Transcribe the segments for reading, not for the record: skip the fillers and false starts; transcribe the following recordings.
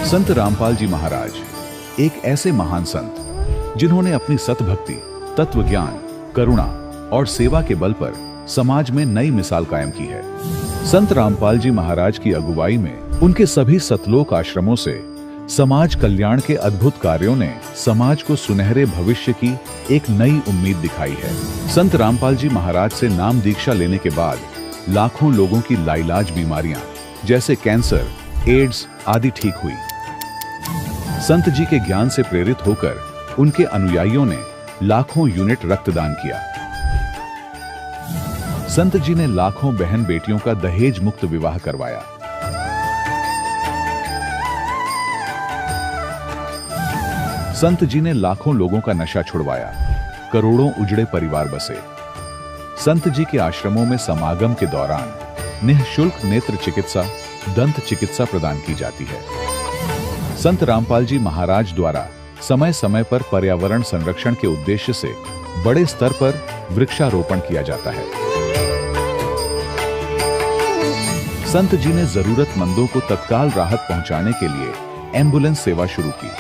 संत रामपाल जी महाराज एक ऐसे महान संत जिन्होंने अपनी सतभक्ति, तत्व ज्ञान, करुणा और सेवा के बल पर समाज में नई मिसाल कायम की है। संत रामपाल जी महाराज की अगुवाई में उनके सभी सतलोक आश्रमों से समाज कल्याण के अद्भुत कार्यों ने समाज को सुनहरे भविष्य की एक नई उम्मीद दिखाई है। संत रामपाल जी महाराज से नाम दीक्षा लेने के बाद लाखों लोगों की लाइलाज बीमारियां जैसे कैंसर, एड्स आदि ठीक हुई। संत जी के ज्ञान से प्रेरित होकर उनके अनुयायियों ने लाखों यूनिट रक्तदान किया। संत जी ने लाखों बहन बेटियों का दहेज मुक्त विवाह करवाया। संत जी ने लाखों लोगों का नशा छुड़वाया, करोड़ों उजड़े परिवार बसे। संत जी के आश्रमों में समागम के दौरान निःशुल्क नेत्र चिकित्सा, दंत चिकित्सा प्रदान की जाती है। संत रामपाल जी महाराज द्वारा समय समय पर पर्यावरण संरक्षण के उद्देश्य से बड़े स्तर पर वृक्षारोपण किया जाता है। संत जी ने जरूरतमंदों को तत्काल राहत पहुंचाने के लिए एम्बुलेंस सेवा शुरू की।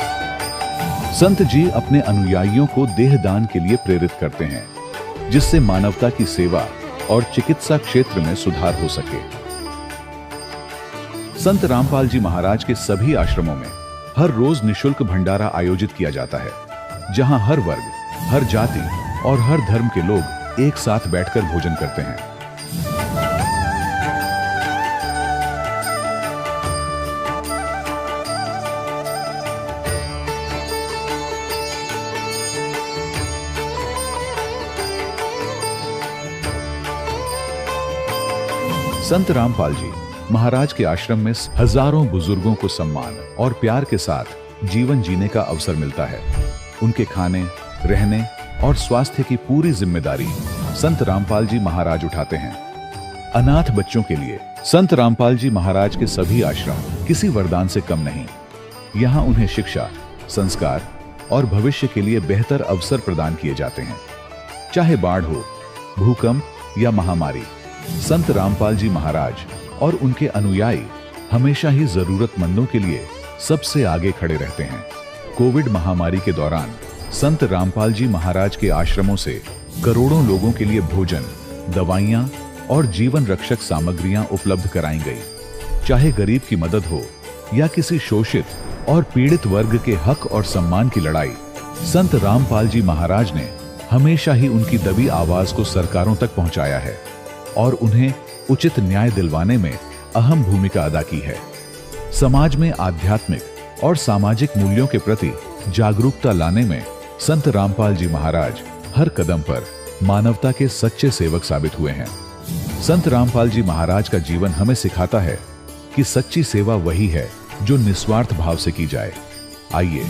संत जी अपने अनुयायियों को देहदान के लिए प्रेरित करते हैं, जिससे मानवता की सेवा और चिकित्सा क्षेत्र में सुधार हो सके। संत रामपाल जी महाराज के सभी आश्रमों में हर रोज निःशुल्क भंडारा आयोजित किया जाता है, जहां हर वर्ग, हर जाति और हर धर्म के लोग एक साथ बैठकर भोजन करते हैं। संत रामपाल जी महाराज के आश्रम में हजारों बुजुर्गों को सम्मान और प्यार के साथ जीवन जीने का अवसर मिलता है। उनके खाने, रहने और स्वास्थ्य की पूरी जिम्मेदारी संत रामपाल जी महाराज उठाते हैं। अनाथ बच्चों के लिए संत रामपाल जी महाराज के सभी आश्रम किसी वरदान से कम नहीं। यहाँ उन्हें शिक्षा, संस्कार और भविष्य के लिए बेहतर अवसर प्रदान किए जाते हैं। चाहे बाढ़ हो, भूकंप या महामारी, संत रामपाल जी महाराज और उनके अनुयायी हमेशा ही जरूरतमंदों के लिए सबसे आगे खड़े रहते हैं। कोविड महामारी के दौरान संत रामपाल जी महाराज के आश्रमों से करोड़ों लोगों के लिए भोजन, दवाइयां और जीवन रक्षक सामग्रियां उपलब्ध कराई गई। चाहे गरीब की मदद हो या किसी शोषित और पीड़ित वर्ग के हक और सम्मान की लड़ाई, संत रामपाल जी महाराज ने हमेशा ही उनकी दबी आवाज को सरकारों तक पहुंचाया है और उन्हें उचित न्याय दिलवाने में अहम भूमिका अदा की है। समाज में आध्यात्मिक और सामाजिक मूल्यों के प्रति जागरूकता लाने में संत रामपाल जी महाराज हर कदम पर मानवता के सच्चे सेवक साबित हुए हैं। संत रामपाल जी महाराज का जीवन हमें सिखाता है कि सच्ची सेवा वही है जो निस्वार्थ भाव से की जाए। आइए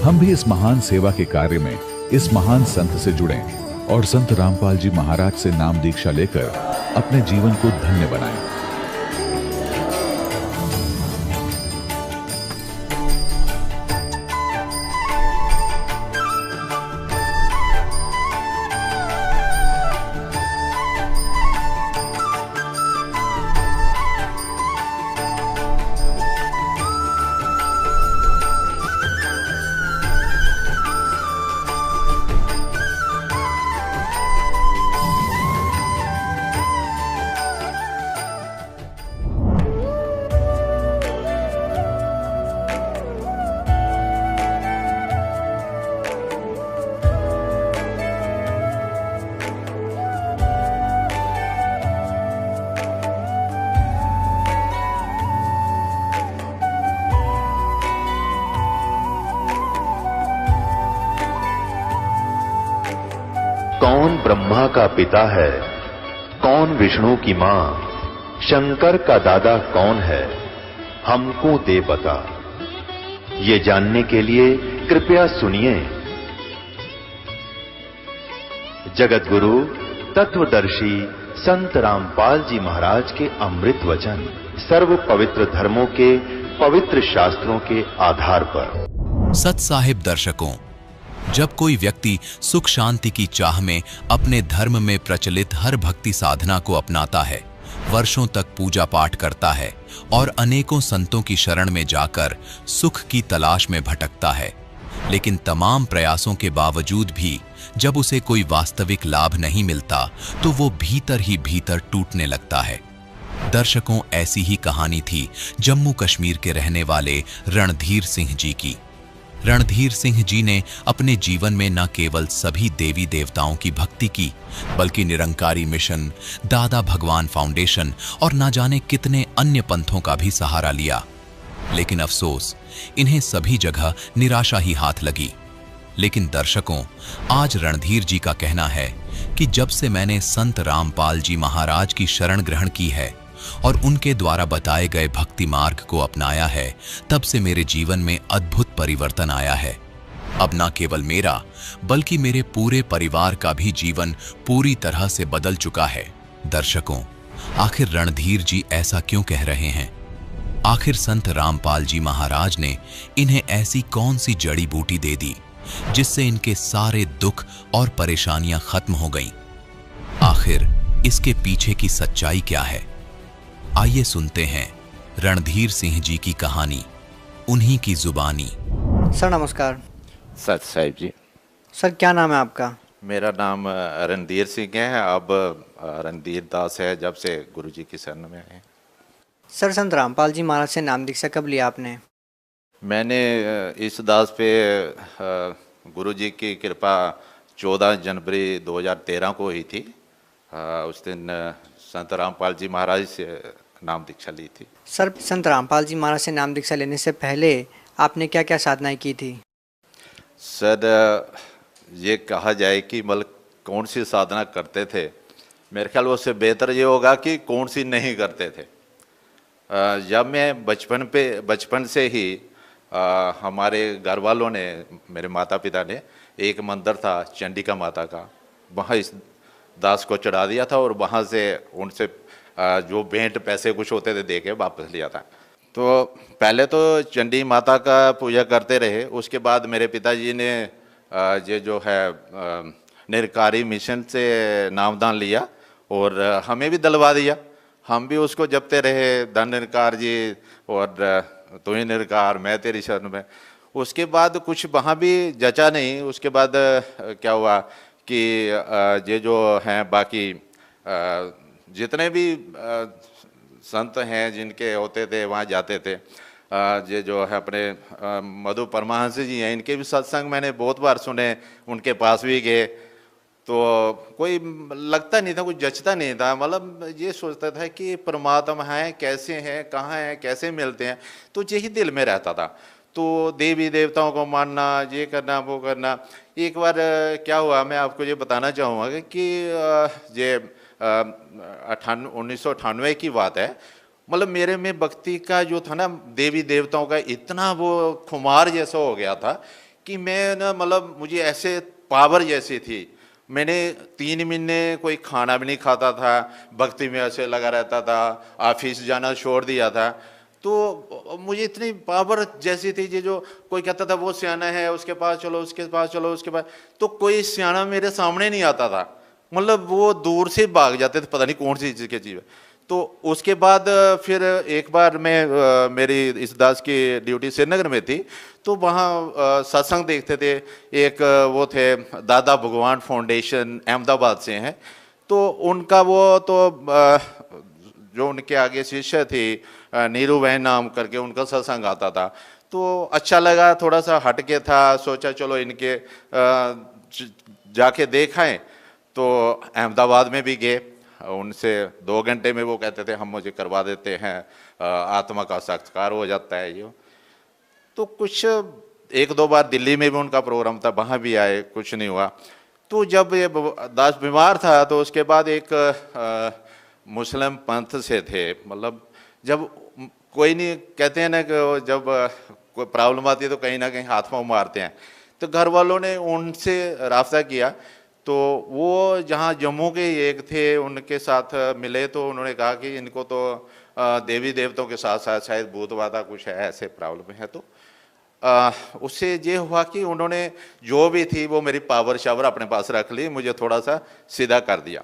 हम भी इस महान सेवा के कार्य में इस महान संत से जुड़ें और संत रामपाल जी महाराज से नाम दीक्षा लेकर अपने जीवन को धन्य बनाएं। कौन ब्रह्मा का पिता है, कौन विष्णु की मां, शंकर का दादा कौन है, हमको दे बता। ये जानने के लिए कृपया सुनिए। जगत गुरु तत्वदर्शी संत रामपाल जी महाराज के अमृत वचन सर्व पवित्र धर्मों के पवित्र शास्त्रों के आधार पर। सत साहिब दर्शकों, जब कोई व्यक्ति सुख शांति की चाह में अपने धर्म में प्रचलित हर भक्ति साधना को अपनाता है, वर्षों तक पूजा पाठ करता है और अनेकों संतों की शरण में जाकर सुख की तलाश में भटकता है, लेकिन तमाम प्रयासों के बावजूद भी जब उसे कोई वास्तविक लाभ नहीं मिलता तो वो भीतर ही भीतर टूटने लगता है। दर्शकों, ऐसी ही कहानी थी जम्मू कश्मीर के रहने वाले रणधीर सिंह जी की। रणधीर सिंह जी ने अपने जीवन में न केवल सभी देवी देवताओं की भक्ति की, बल्कि निरंकारी मिशन, दादा भगवान फाउंडेशन और न जाने कितने अन्य पंथों का भी सहारा लिया। लेकिन अफसोस, इन्हें सभी जगह निराशा ही हाथ लगी। लेकिन दर्शकों, आज रणधीर जी का कहना है कि जब से मैंने संत रामपाल जी महाराज की शरण ग्रहण की है और उनके द्वारा बताए गए भक्ति मार्ग को अपनाया है, तब से मेरे जीवन में अद्भुत परिवर्तन आया है। अब न केवल मेरा बल्कि मेरे पूरे परिवार का भी जीवन पूरी तरह से बदल चुका है। दर्शकों, आखिर रणधीर जी ऐसा क्यों कह रहे हैं? आखिर संत रामपाल जी महाराज ने इन्हें ऐसी कौन सी जड़ी बूटी दे दी जिससे इनके सारे दुख और परेशानियां खत्म हो गईं? आखिर इसके पीछे की सच्चाई क्या है? आइए सुनते हैं रणधीर सिंह जी की कहानी, उन्हीं की जुबानी। सर नमस्कार। सच साहिब जी। सर क्या नाम है आपका? मेरा नाम रणधीर सिंह है। अब रणधीर दास है जब से गुरुजी की शरण में आए। सर संत रामपाल जी महाराज से नाम दीक्षा कब लिया आपने? मैंने इस दास पे गुरुजी की कृपा 14 जनवरी 2013 को हुई थी। उस दिन संत रामपाल जी महाराज से नाम दीक्षा ली थी। सर संत रामपाल जी महाराज से नाम दीक्षा लेने से पहले आपने क्या क्या साधनाएं की थी? सर ये कहा जाए कि मतलब कौन सी साधना करते थे, मेरे ख्याल उससे बेहतर ये होगा कि कौन सी नहीं करते थे। जब मैं बचपन से ही हमारे घर वालों ने, मेरे माता पिता ने, एक मंदिर था चंडिका माता का, वहाँ इस दास को चढ़ा दिया था और वहाँ से उनसे जो भेंट पैसे कुछ होते थे दे के वापस लिया था। तो पहले तो चंडी माता का पूजा करते रहे। उसके बाद मेरे पिताजी ने ये जो है निरकारी मिशन से नामदान लिया और हमें भी दिलवा दिया। हम भी उसको जपते रहे, धन निरकार जी और तू ही निरकार, मैं तेरी शरण में। उसके बाद कुछ वहाँ भी जचा नहीं। उसके बाद क्या हुआ कि ये जो हैं बाकी जितने भी संत हैं जिनके होते थे वहाँ जाते थे, ये जो है अपने मधु परमहंस जी हैं, इनके भी सत्संग मैंने बहुत बार सुने, उनके पास भी गए तो कोई लगता नहीं था, कुछ जचता नहीं था। मतलब ये सोचता था कि परमात्मा हैं, कैसे हैं, कहाँ हैं, कैसे मिलते हैं, तो यही दिल में रहता था। तो देवी देवताओं को मानना, ये करना वो करना। एक बार क्या हुआ मैं आपको ये बताना चाहूँगा कि ये 1998 की बात है। मतलब मेरे में भक्ति का जो था ना, देवी देवताओं का इतना वो खुमार जैसा हो गया था कि मैं ना, मतलब मुझे ऐसे पावर जैसी थी। मैंने 3 महीने कोई खाना भी नहीं खाता था, भक्ति में ऐसे लगा रहता था, ऑफिस जाना छोड़ दिया था। तो मुझे इतनी पावर जैसी थी, ये जो कोई कहता था वो सियाना है, उसके पास चलो, उसके पास चलो, उसके पास, तो कोई सियाना मेरे सामने नहीं आता था। मतलब वो दूर से भाग जाते थे, पता नहीं कौन सी चीज़ की चीज़ है। तो उसके बाद फिर एक बार मैं मेरी इस दास की ड्यूटी श्रीनगर में थी, तो वहाँ सत्संग देखते थे। एक वो थे दादा भगवान फाउंडेशन, अहमदाबाद से हैं। तो उनका वो तो जो उनके आगे शिष्य थी नीरू बहन नाम करके, उनका सत्संग आता था। तो अच्छा लगा, थोड़ा सा हट के था, सोचा चलो इनके जाके देखाएं। तो अहमदाबाद में भी गए, उनसे 2 घंटे में वो कहते थे हम मुझे करवा देते हैं, आत्मा का साक्षात्कार हो जाता है ये। तो कुछ 1-2 बार दिल्ली में भी उनका प्रोग्राम था, वहाँ भी आए, कुछ नहीं हुआ। तो जब ये दास बीमार था तो उसके बाद एक मुस्लिम पंथ से थे। मतलब जब कोई नहीं, कहते हैं ना कि जब कोई प्रॉब्लम आती है तो कहीं ना कहीं हाथ पाँव मारते हैं। तो घर वालों ने उनसे राब्ता किया, तो वो जहाँ जम्मू के एक थे उनके साथ मिले। तो उन्होंने कहा कि इनको तो देवी देवताओं के साथ साथ शायद भूत बाधा कुछ है, ऐसे प्रॉब्लम है। तो उससे ये हुआ कि उन्होंने जो भी थी वो मेरी पावर शावर अपने पास रख ली, मुझे थोड़ा सा सीधा कर दिया।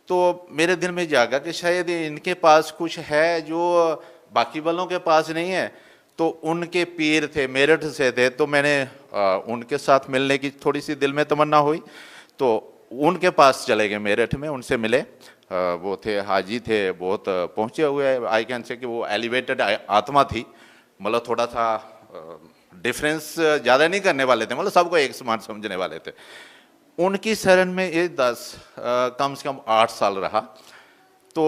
तो मेरे दिल में जागा कि शायद इनके पास कुछ है जो बाकी वालों के पास नहीं है। तो उनके पीर थे, मेरठ से थे, तो मैंने उनके साथ मिलने की थोड़ी सी दिल में तमन्ना हुई। तो उनके पास चले गए मेरठ में, उनसे मिले। वो थे हाजी थे, बहुत पहुँचे हुए, आई कैन से कि वो एलिवेटेड आत्मा थी। मतलब थोड़ा सा डिफरेंस ज़्यादा नहीं करने वाले थे, मतलब सबको एक समान समझने वाले थे। उनकी शरण में ये कम से कम 8 साल रहा। तो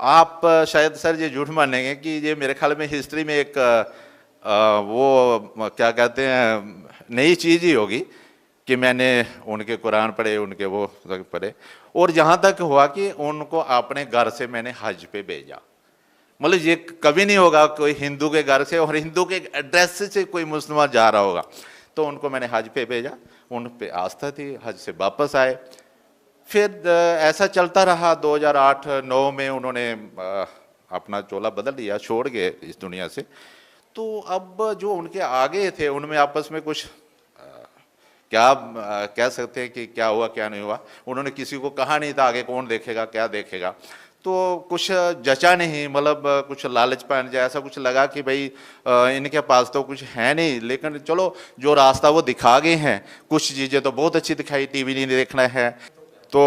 आप शायद सर ये झूठ मानेंगे कि ये मेरे ख्याल में हिस्ट्री में एक वो क्या कहते हैं नई चीज़ ही होगी कि मैंने उनके कुरान पढ़े, उनके वो पढ़े, और जहाँ तक हुआ कि उनको अपने घर से मैंने हज पे भेजा। मतलब ये कभी नहीं होगा कोई हिंदू के घर से और हिंदू के एड्रेस से कोई मुसलमान जा रहा होगा। तो उनको मैंने हज पे भेजा, उन पे आस्था थी, हज से वापस आए। फिर ऐसा चलता रहा। 2008-9 में उन्होंने अपना चोला बदल लिया, छोड़ गए इस दुनिया से। तो अब जो उनके आगे थे उनमें आपस में कुछ क्या कह सकते हैं कि क्या हुआ क्या नहीं हुआ। उन्होंने किसी को कहा नहीं था आगे कौन देखेगा क्या देखेगा, तो कुछ जचा नहीं, मतलब कुछ लालच पान जाए, ऐसा कुछ लगा कि भाई इनके पास तो कुछ है नहीं, लेकिन चलो जो रास्ता वो दिखा गए हैं, कुछ चीज़ें तो बहुत अच्छी दिखाई, टीवी नहीं देखना है। तो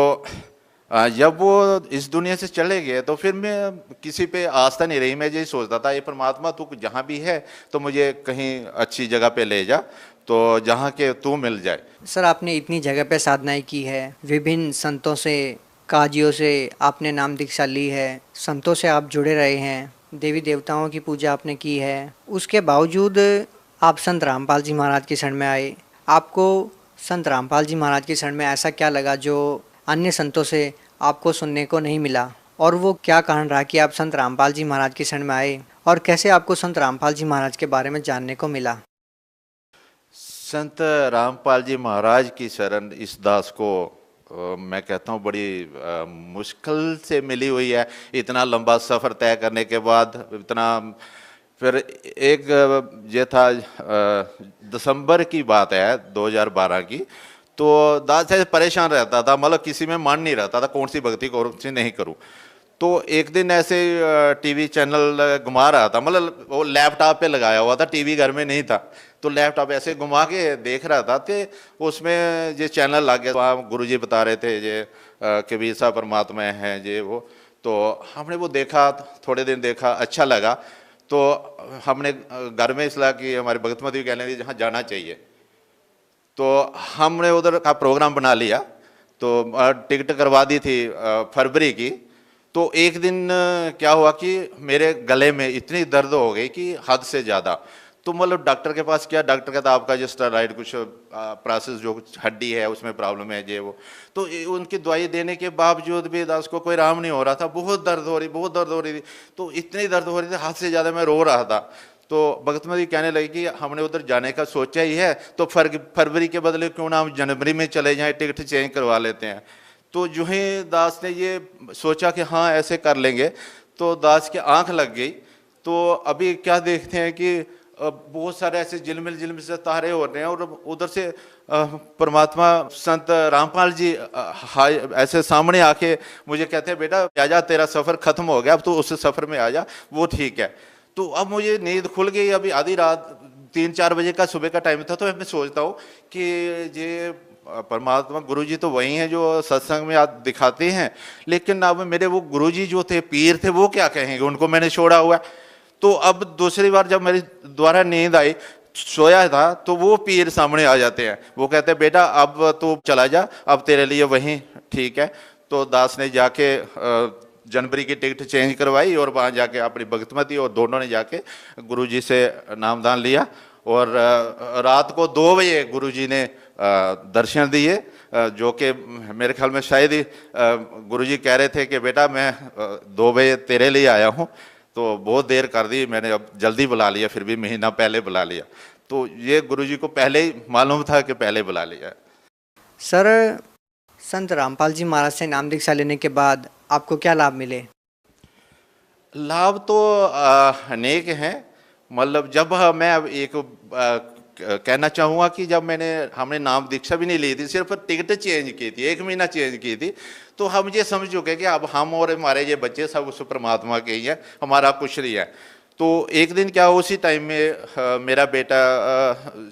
जब वो इस दुनिया से चले गए तो फिर मैं किसी पे आस्था नहीं रही। मैं यही सोचता था ये परमात्मा तू जहाँ भी है तो मुझे कहीं अच्छी जगह पे ले जा, तो जहाँ के तू मिल जाए। सर, आपने इतनी जगह पे साधनाएं की है, विभिन्न संतों से, काजियों से आपने नाम दीक्षा ली है, संतों से आप जुड़े रहे हैं, देवी देवताओं की पूजा आपने की है, उसके बावजूद आप संत रामपाल जी महाराज की शरण में आए। आपको संत रामपाल जी महाराज की शरण में ऐसा क्या लगा जो अन्य संतों से आपको सुनने को नहीं मिला, और वो क्या कारण रहा कि आप संत रामपाल जी महाराज की शरण में आए, और कैसे आपको संत रामपाल जी महाराज के बारे में जानने को मिला? संत रामपाल जी महाराज की शरण इस दास को मैं कहता हूँ बड़ी मुश्किल से मिली हुई है। इतना लंबा सफ़र तय करने के बाद इतना, फिर एक ये था दिसंबर की बात है 2012 की। तो दास से परेशान रहता था, मतलब किसी में मन नहीं रहता था कौन सी भक्ति कौन सी नहीं करूँ। तो एक दिन ऐसे टीवी चैनल घुमा रहा था, मतलब वो लैपटॉप पे लगाया हुआ था, टीवी घर में नहीं था, तो लैपटॉप ऐसे घुमा के देख रहा था। तो उसमें ये चैनल लग गया, वहाँ गुरुजी बता रहे थे ये कबीर साहब परमात्मा हैं ये वो। तो हमने वो देखा, थोड़े दिन देखा, अच्छा लगा। तो हमने घर में इसलिए कि हमारे भगतमती कहने लगे जहाँ जाना चाहिए, तो हमने उधर का प्रोग्राम बना लिया। तो टिकट करवा दी थी फरवरी की। तो एक दिन क्या हुआ कि मेरे गले में इतनी दर्द हो गई कि हद से ज़्यादा। तो मतलब डॉक्टर के पास किया, डॉक्टर कहता आपका जो स्टेरॉइड कुछ प्रोसेस जो कुछ हड्डी है उसमें प्रॉब्लम है ये वो। तो उनकी दवाई देने के बावजूद भी दास को कोई आराम नहीं हो रहा था, बहुत दर्द हो रही थी। तो इतनी दर्द हो रही थी, हद से ज़्यादा मैं रो रहा था। तो भगतमती कहने लगी कि हमने उधर जाने का सोचा ही है, तो फरवरी के बदले क्यों ना हम जनवरी में चले जाएँ, टिकट चेंज करवा लेते हैं। तो जो ही दास ने ये सोचा कि हाँ ऐसे कर लेंगे, तो दास की आंख लग गई। तो अभी क्या देखते हैं कि बहुत सारे ऐसे झिलमिल से तारे हो रहे हैं, और उधर से परमात्मा संत रामपाल जी ऐसे सामने आके मुझे कहते हैं बेटा आजा, तेरा सफ़र खत्म हो गया, अब तो उस सफ़र में आ जा, वो ठीक है। तो अब मुझे नींद खुल गई। अभी आधी रात 3-4 बजे का सुबह का टाइम था। तो मैं सोचता हूँ कि ये परमात्मा गुरुजी तो वही हैं जो सत्संग में आज दिखाते हैं, लेकिन अब मेरे वो गुरुजी जो थे, पीर थे, वो क्या कहेंगे, उनको मैंने छोड़ा हुआ। तो अब दूसरी बार जब मेरी द्वारा नींद आई, सोया था, तो वो पीर सामने आ जाते हैं। वो कहते हैं बेटा अब तू चला जा, अब तेरे लिए वही ठीक है। तो दास ने जाके जनवरी की टिकट चेंज करवाई और वहाँ जाके अपनी भगतमती और दोनों ने जाके गुरुजी से नामदान लिया। और रात को 2 बजे गुरुजी ने दर्शन दिए, जो कि मेरे ख्याल में शायद ही गुरुजी कह रहे थे कि बेटा मैं 2 बजे तेरे लिए आया हूँ। तो बहुत देर कर दी मैंने, अब जल्दी बुला लिया, फिर भी महीना पहले बुला लिया। तो ये गुरुजी को पहले ही मालूम था कि पहले बुला लिया। सर, संत रामपाल जी महाराज से नाम दीक्षा लेने के बाद आपको क्या लाभ मिले? लाभ तो अनेक हैं। मतलब जब मैं एक कहना चाहूँगा कि जब हमने नाम दीक्षा भी नहीं ली थी, सिर्फ टिकट चेंज की थी, 1 महीना चेंज की थी, तो हम ये समझ चुके कि अब हम और हमारे ये बच्चे सब उस परमात्मा के ही हैं, हमारा कुछ नहीं है। तो एक दिन क्या, उसी टाइम में मेरा बेटा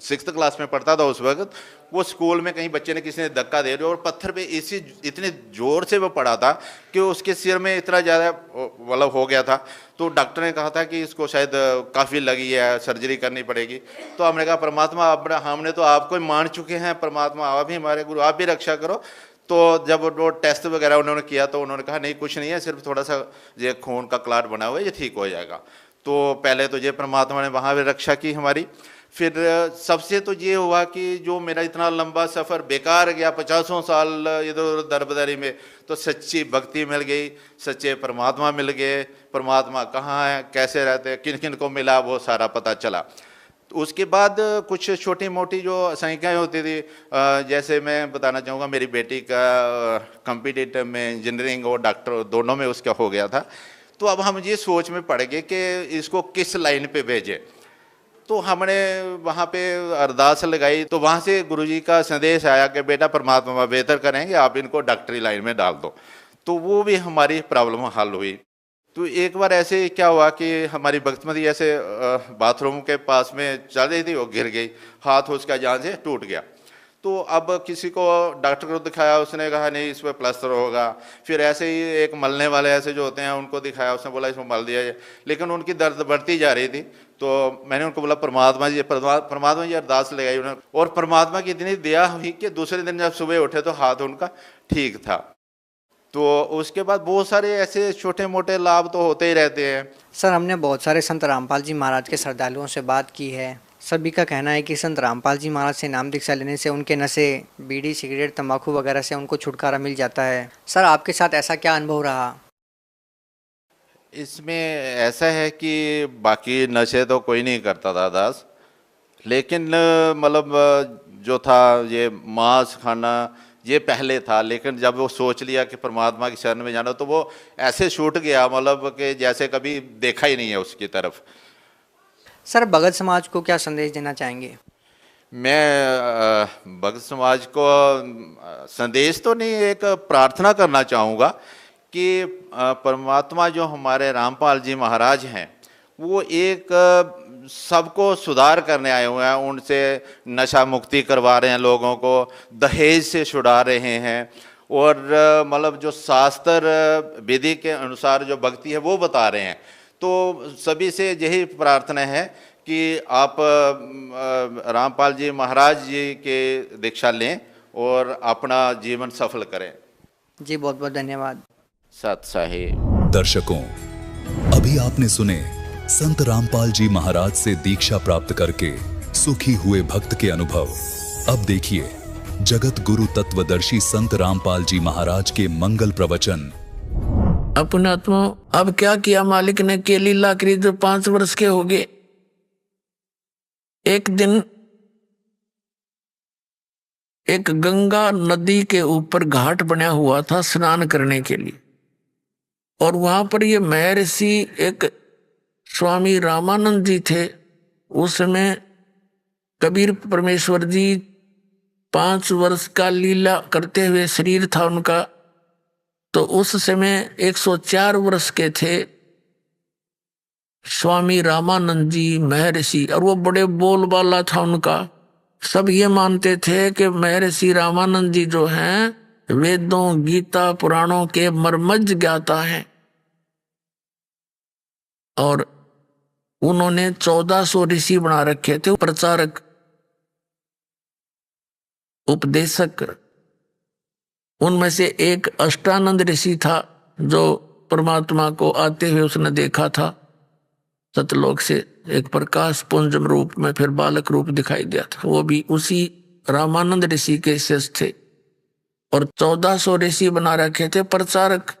6th क्लास में पढ़ता था उस वक्त, वो स्कूल में कहीं बच्चे ने किसी ने धक्का दे दिया और पत्थर पे इतने जोर से वो पड़ा था कि उसके सिर में इतना ज़्यादा मतलब हो गया था। तो डॉक्टर ने कहा था कि इसको शायद काफ़ी लगी है, सर्जरी करनी पड़ेगी। तो हमने कहा परमात्मा हमने तो आपको ही मान चुके हैं, परमात्मा आप ही हमारे गुरु, आप ही रक्षा करो। तो जब वो टेस्ट वगैरह उन्होंने किया तो उन्होंने कहा नहीं कुछ नहीं है, सिर्फ थोड़ा सा ये खून का क्लॉट बना हुआ है, ये ठीक हो जाएगा। तो पहले तो ये परमात्मा ने वहाँ भी रक्षा की हमारी। फिर सबसे तो ये हुआ कि जो मेरा इतना लंबा सफ़र बेकार गया, 50 साल इधर उधर दरबदरी में, तो सच्ची भक्ति मिल गई, सच्चे परमात्मा मिल गए। परमात्मा कहाँ है, कैसे रहते हैं, किन किन को मिला, वो सारा पता चला। तो उसके बाद कुछ छोटी मोटी जो संख्याएँ होती थी, जैसे मैं बताना चाहूँगा, मेरी बेटी का कॉम्पिटिटिव में इंजीनियरिंग और डॉक्टर दोनों में उसका हो गया था। तो अब हम ये सोच में पड़ गए कि इसको किस लाइन पे भेजें। तो हमने वहाँ पे अरदास लगाई, तो वहाँ से गुरुजी का संदेश आया कि बेटा परमात्मा बेहतर करेंगे, आप इनको डॉक्टरी लाइन में डाल दो। तो वो भी हमारी प्रॉब्लम हल हुई। तो एक बार ऐसे क्या हुआ कि हमारी भक्तमती ऐसे बाथरूम के पास में चल रही थी, वो गिर गई, हाथ उसका जान से टूट गया। तो अब किसी को डॉक्टर को दिखाया, उसने कहा नहीं इस पर प्लास्टर होगा। फिर ऐसे ही एक मलने वाले ऐसे जो होते हैं उनको दिखाया, उसने बोला इसमें मल दिया जाए, लेकिन उनकी दर्द बढ़ती जा रही थी। तो मैंने उनको बोला परमात्मा जी अरदास लगाई उन्होंने, और परमात्मा की इतनी दया हुई कि दूसरे दिन जब सुबह उठे तो हाथ उनका ठीक था। तो उसके बाद बहुत सारे ऐसे छोटे मोटे लाभ तो होते ही रहते हैं। सर, हमने बहुत सारे संत रामपाल जी महाराज के श्रद्धालुओं से बात की है। सभी का कहना है कि संत रामपाल जी महाराज से नाम दीक्षा लेने से उनके नशे, बीड़ी, सिगरेट, तंबाकू वगैरह से उनको छुटकारा मिल जाता है। सर, आपके साथ ऐसा क्या अनुभव रहा? इसमें ऐसा है कि बाकी नशे तो कोई नहीं करता था दास, लेकिन मतलब जो था ये मांस खाना ये पहले था, लेकिन जब वो सोच लिया कि परमात्मा की शरण में जाना तो वो ऐसे छूट गया, मतलब कि जैसे कभी देखा ही नहीं है उसकी तरफ। सर, भगत समाज को क्या संदेश देना चाहेंगे? मैं भगत समाज को संदेश तो नहीं, एक प्रार्थना करना चाहूँगा कि परमात्मा जो हमारे रामपाल जी महाराज हैं वो एक सबको सुधार करने आए हुए हैं। उनसे नशा मुक्ति करवा रहे हैं, लोगों को दहेज से छुड़ा रहे हैं, और मतलब जो शास्त्र विधि के अनुसार जो भक्ति है वो बता रहे हैं। तो सभी से यही प्रार्थना है कि आप रामपाल जी महाराज जी के दीक्षा लें और अपना जीवन सफल करें। जी, बहुत बहुत धन्यवाद। सत साहिब। दर्शकों, अभी आपने सुने संत रामपाल जी महाराज से दीक्षा प्राप्त करके सुखी हुए भक्त के अनुभव। अब देखिए जगत गुरु तत्वदर्शी संत रामपाल जी महाराज के मंगल प्रवचन। अपने आत्मा, अब क्या किया मालिक ने, के लीला करी जो 5 वर्ष के हो गए। एक दिन एक गंगा नदी के ऊपर घाट बना हुआ था स्नान करने के लिए, और वहां पर ये महर्षि एक स्वामी रामानंद जी थे। उस समय कबीर परमेश्वर जी 5 वर्ष का लीला करते हुए शरीर था उनका, तो उस समय 104 वर्ष के थे स्वामी रामानंद जी महर्षि, और वो बड़े बोलबाला था उनका। सब ये मानते थे कि महर्षि रामानंद जी जो हैं वेदों, गीता, पुराणों के मर्मज्ञ ज्ञाता हैं, और उन्होंने 1400 ऋषि बना रखे थे, प्रचारक, उपदेशक। उनमें से एक अष्टानंद ऋषि था जो परमात्मा को आते हुए उसने देखा था सतलोक से, एक प्रकाश पुंजम रूप में, फिर बालक रूप दिखाई दिया था। वो भी उसी रामानंद ऋषि के शिष्य थे, और 1400 ऋषि बना रखे थे प्रचारक,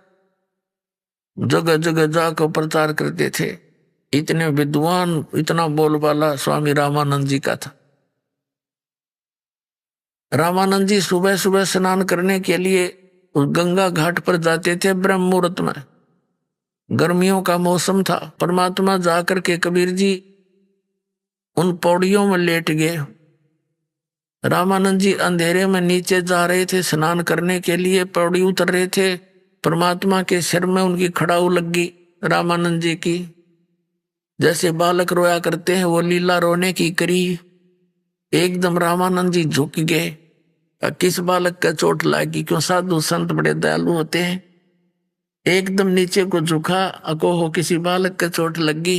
जगह जगह जाकर प्रचार करते थे। इतने विद्वान, इतना बोलबाला स्वामी रामानंद जी का था। रामानंद जी सुबह सुबह स्नान करने के लिए उस गंगा घाट पर जाते थे ब्रह्म मुहूर्त में। गर्मियों का मौसम था। परमात्मा जाकर के कबीर जी उन पौड़ियों में लेट गए रामानंद जी अंधेरे में नीचे जा रहे थे स्नान करने के लिए, पौड़ी उतर रहे थे, परमात्मा के सिर में उनकी खड़ाऊ लग गई रामानंद जी की। जैसे बालक रोया करते हैं वो लीला रोने की करी। एकदम रामानंद जी झुक गए। किस बालक का चोट लागी, क्यों साधु संत बड़े दयालु होते हैं। एकदम नीचे को झुका, अको हो किसी बालक का चोट लगी।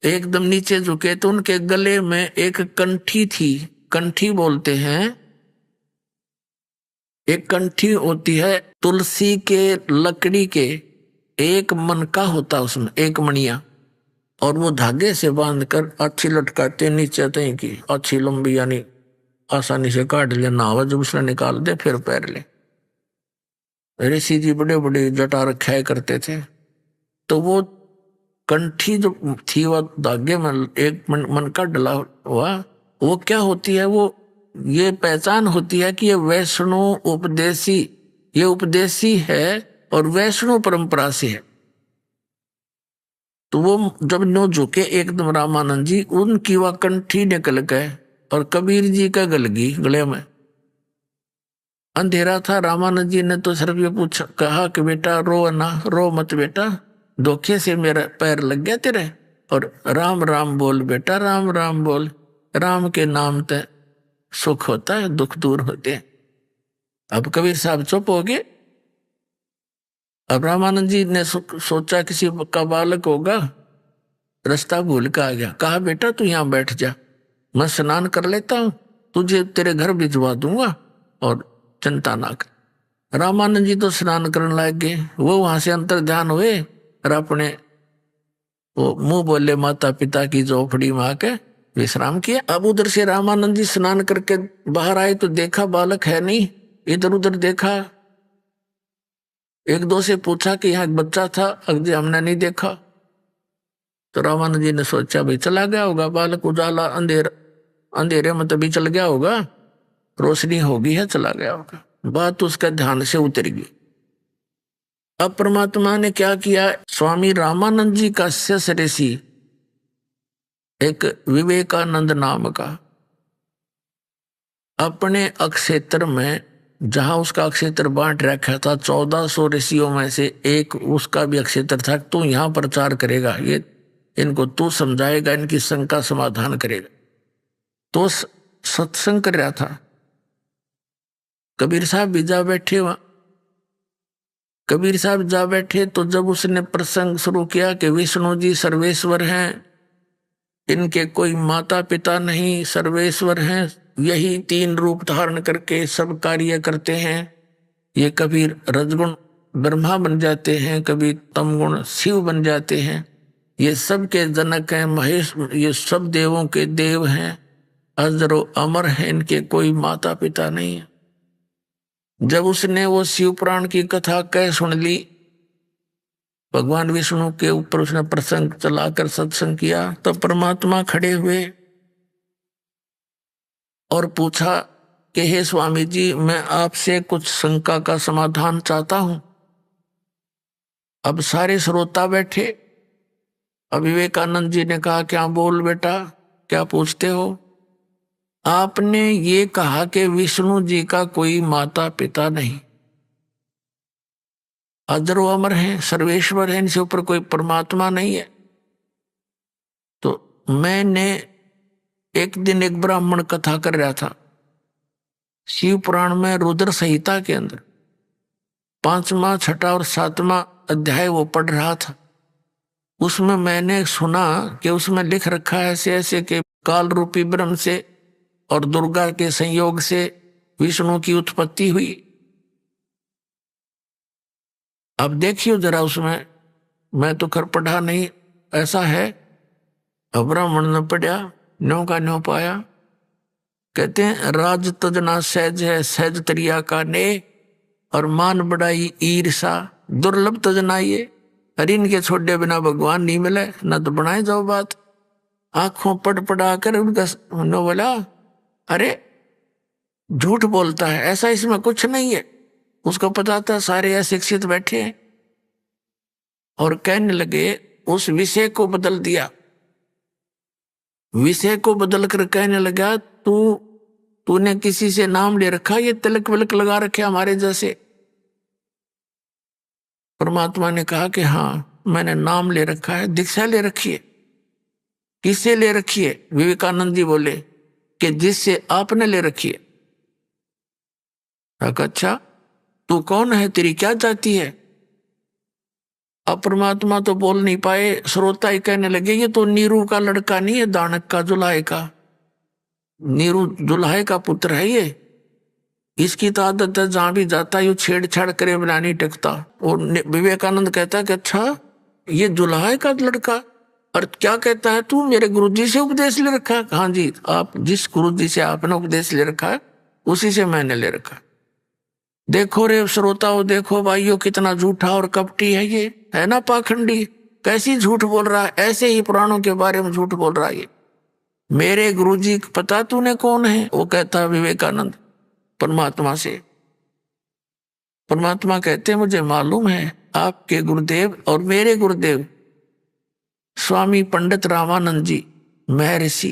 एकदम नीचे झुके तो उनके गले में एक कंठी थी। कंठी बोलते हैं, एक कंठी होती है तुलसी के लकड़ी के, एक मनका होता उसमें, एक मणिया, और वो धागे से बांधकर अच्छी लटकाते नीचे तय की, अच्छी लंबी, यानी आसानी से काट लेना हो, जब उसने निकाल दे फिर पैर ले। ऋषि जी बड़े बड़े जटा रखाया करते थे। तो वो कंठी जो थी वह धागे में एक मन का डला हुआ, वो क्या होती है, वो ये पहचान होती है कि ये वैष्णव उपदेशी, ये उपदेशी है और वैष्णव परंपरा से है। तो वो जब नो झुके एकदम रामानंद जी, उनकी वह कंठी निकल गए और कबीर जी का गल गई गले में। अंधेरा था। रामानंद जी ने तो सिर्फ ये पूछा, कहा कि बेटा रो ना, रो मत बेटा, धोखे से मेरा पैर लग गया तेरे, और राम राम बोल बेटा, राम राम बोल, राम के नाम ते सुख होता है, दुख दूर होते हैं। अब कबीर साहब चुप हो गए। अब रामानंद जी ने सोचा किसी का बालक होगा, रास्ता भूल के आ गया। कहा बेटा तू यहां बैठ जा, मैं स्नान कर लेता हूं, तुझे तेरे घर भिजवा दूंगा और चिंता ना कर। रामानंद जी तो स्नान करने लग गए। वो वहां से अंतर ध्यान हुए और अपने वो मुंह बोले माता पिता की झोपड़ी में आके विश्राम किया। अब उधर से रामानंद जी स्नान करके बाहर आए तो देखा बालक है नहीं। इधर उधर देखा, एक दो से पूछा कि यहाँ एक बच्चा था, अगले हमने नहीं देखा। तो रामानंद जी ने सोचा भाई चला गया होगा बालक, उजाला अंधेरे में तभी चल गया होगा, रोशनी होगी है, चला गया होगा। बात उसका ध्यान से उतर गई। अब परमात्मा ने क्या किया, स्वामी रामानंद जी का शिष्य ऋषि एक विवेकानंद नाम का, अपने अक्षेत्र में, जहां उसका अक्षेत्र बांट रखा था 1400 ऋषियों में से एक उसका भी अक्षेत्र था। तू यहां प्रचार करेगा, ये इनको तू समझाएगा, इनकी शंका समाधान करेगा। तो सत्संग कर रहा था। कबीर साहब भी जा बैठे वहां। कबीर साहब जा बैठे तो जब उसने प्रसंग शुरू किया कि विष्णु जी सर्वेश्वर हैं, इनके कोई माता पिता नहीं, सर्वेश्वर हैं, यही 3 रूप धारण करके सब कार्य करते हैं। ये कभी रजगुण ब्रह्मा बन जाते हैं, कभी तमगुण शिव बन जाते हैं। ये सब के जनक हैं, महेश, ये सब देवों के देव हैं, अजरो अमर हैं, इनके कोई माता पिता नहीं है। जब उसने वो शिव पुराण की कथा कह सुन ली, भगवान विष्णु के ऊपर उसने प्रसंग चलाकर सत्संग किया, तब परमात्मा खड़े हुए और पूछा कि हे स्वामी जी, मैं आपसे कुछ शंका का समाधान चाहता हूं। अब सारे श्रोता बैठे। अब विवेकानंद जी ने कहा, क्या बोल बेटा, क्या पूछते हो। आपने ये कहा कि विष्णु जी का कोई माता पिता नहीं, अजरो अमर हैं, सर्वेश्वर हैं, इनसे ऊपर कोई परमात्मा नहीं है। तो मैंने एक दिन एक ब्राह्मण कथा कर रहा था शिव पुराण में, रुद्र संहिता के अंदर 5वां, 6वां और 7वां अध्याय वो पढ़ रहा था। उसमें मैंने सुना कि उसमें लिख रखा है ऐसे ऐसे कि काल रूपी ब्रह्म से और दुर्गा के संयोग से विष्णु की उत्पत्ति हुई। अब देखियो जरा उसमें, मैं तो कर पढ़ा नहीं, ऐसा है। अब ब्राह्मण ने पढ़ा, न्यों का न्यों पाया। कहते हैं राज तजना सहज है, सहज तरिया का ने, और मान बढ़ाई ईर्षा दुर्लभ तजना ये। अरे इनके छोड़े बिना भगवान नहीं मिले, न तो बनाए जाओ बात। आंखों पड़ा कर उनका नो बोला, अरे झूठ बोलता है, ऐसा इसमें कुछ नहीं है। उसको पता था सारे अशिक्षित बैठे हैं। और कहने लगे, उस विषय को बदल दिया। विषय को बदल कर कहने लगा, तू तूने किसी से नाम ले रखा, ये तिलक विलक लगा रखे हमारे जैसे? परमात्मा ने कहा कि हाँ मैंने नाम ले रखा है, दीक्षा ले रखी है। किससे ले रखी है? विवेकानंद जी बोले कि जिससे आपने ले रखी है। अच्छा तू कौन है, तेरी क्या जाति है? अब परमात्मा तो बोल नहीं पाए, श्रोता ही कहने लगे ये तो नीरू का लड़का नहीं है, दानक का, जुलाहे का। नीरू जुलाहे का पुत्र है ये, इसकी तो आदत है जहां भी जाता है यू छेड़छाड़ करे बिना नहीं टिकता। और विवेकानंद कहता है कि अच्छा ये जुलाहे का लड़का, और क्या कहता है तू मेरे गुरुजी से उपदेश ले रखा है? हाँ जी, आप जिस गुरुजी से आपने उपदेश ले रखा है उसी से मैंने ले रखा। देखो रे श्रोताओं, देखो भाइयों, कितना झूठा और कपटी है ये, है ना पाखंडी? कैसी झूठ बोल रहा है, ऐसे ही पुराणों के बारे में झूठ बोल रहा है ये। मेरे गुरुजी पता तूने कौन है? वो कहता है विवेकानंद परमात्मा से। परमात्मा कहते हैं मुझे मालूम है आपके गुरुदेव और मेरे गुरुदेव स्वामी पंडित रामानंद जी महर्षि।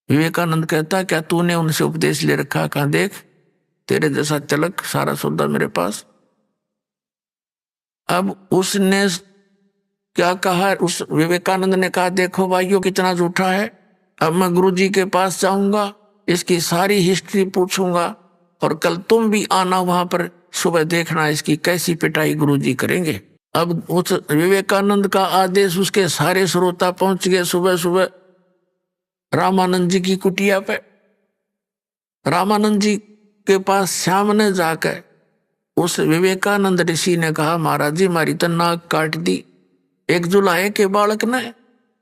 विवेकानंद कहता क्या तूने उनसे उपदेश ले रखा? कहा देख तेरे जैसा तिलक सारा सौदा मेरे पास। अब उसने क्या कहा? उस विवेकानंद ने कहा देखो भाइयों कितना झूठा है, अब मैं गुरुजी के पास जाऊंगा, इसकी सारी हिस्ट्री पूछूंगा, और कल तुम भी आना वहां पर, सुबह देखना इसकी कैसी पिटाई गुरुजी करेंगे। अब उस विवेकानंद का आदेश उसके सारे श्रोता पहुंच गए सुबह सुबह रामानंद जी की कुटिया पे। रामानंद जी के पास श्याम ने जाकर उस विवेकानंद ऋषि ने कहा महाराज जी हमारी तो नाक काट दी एक जुलाहे के बालक ने।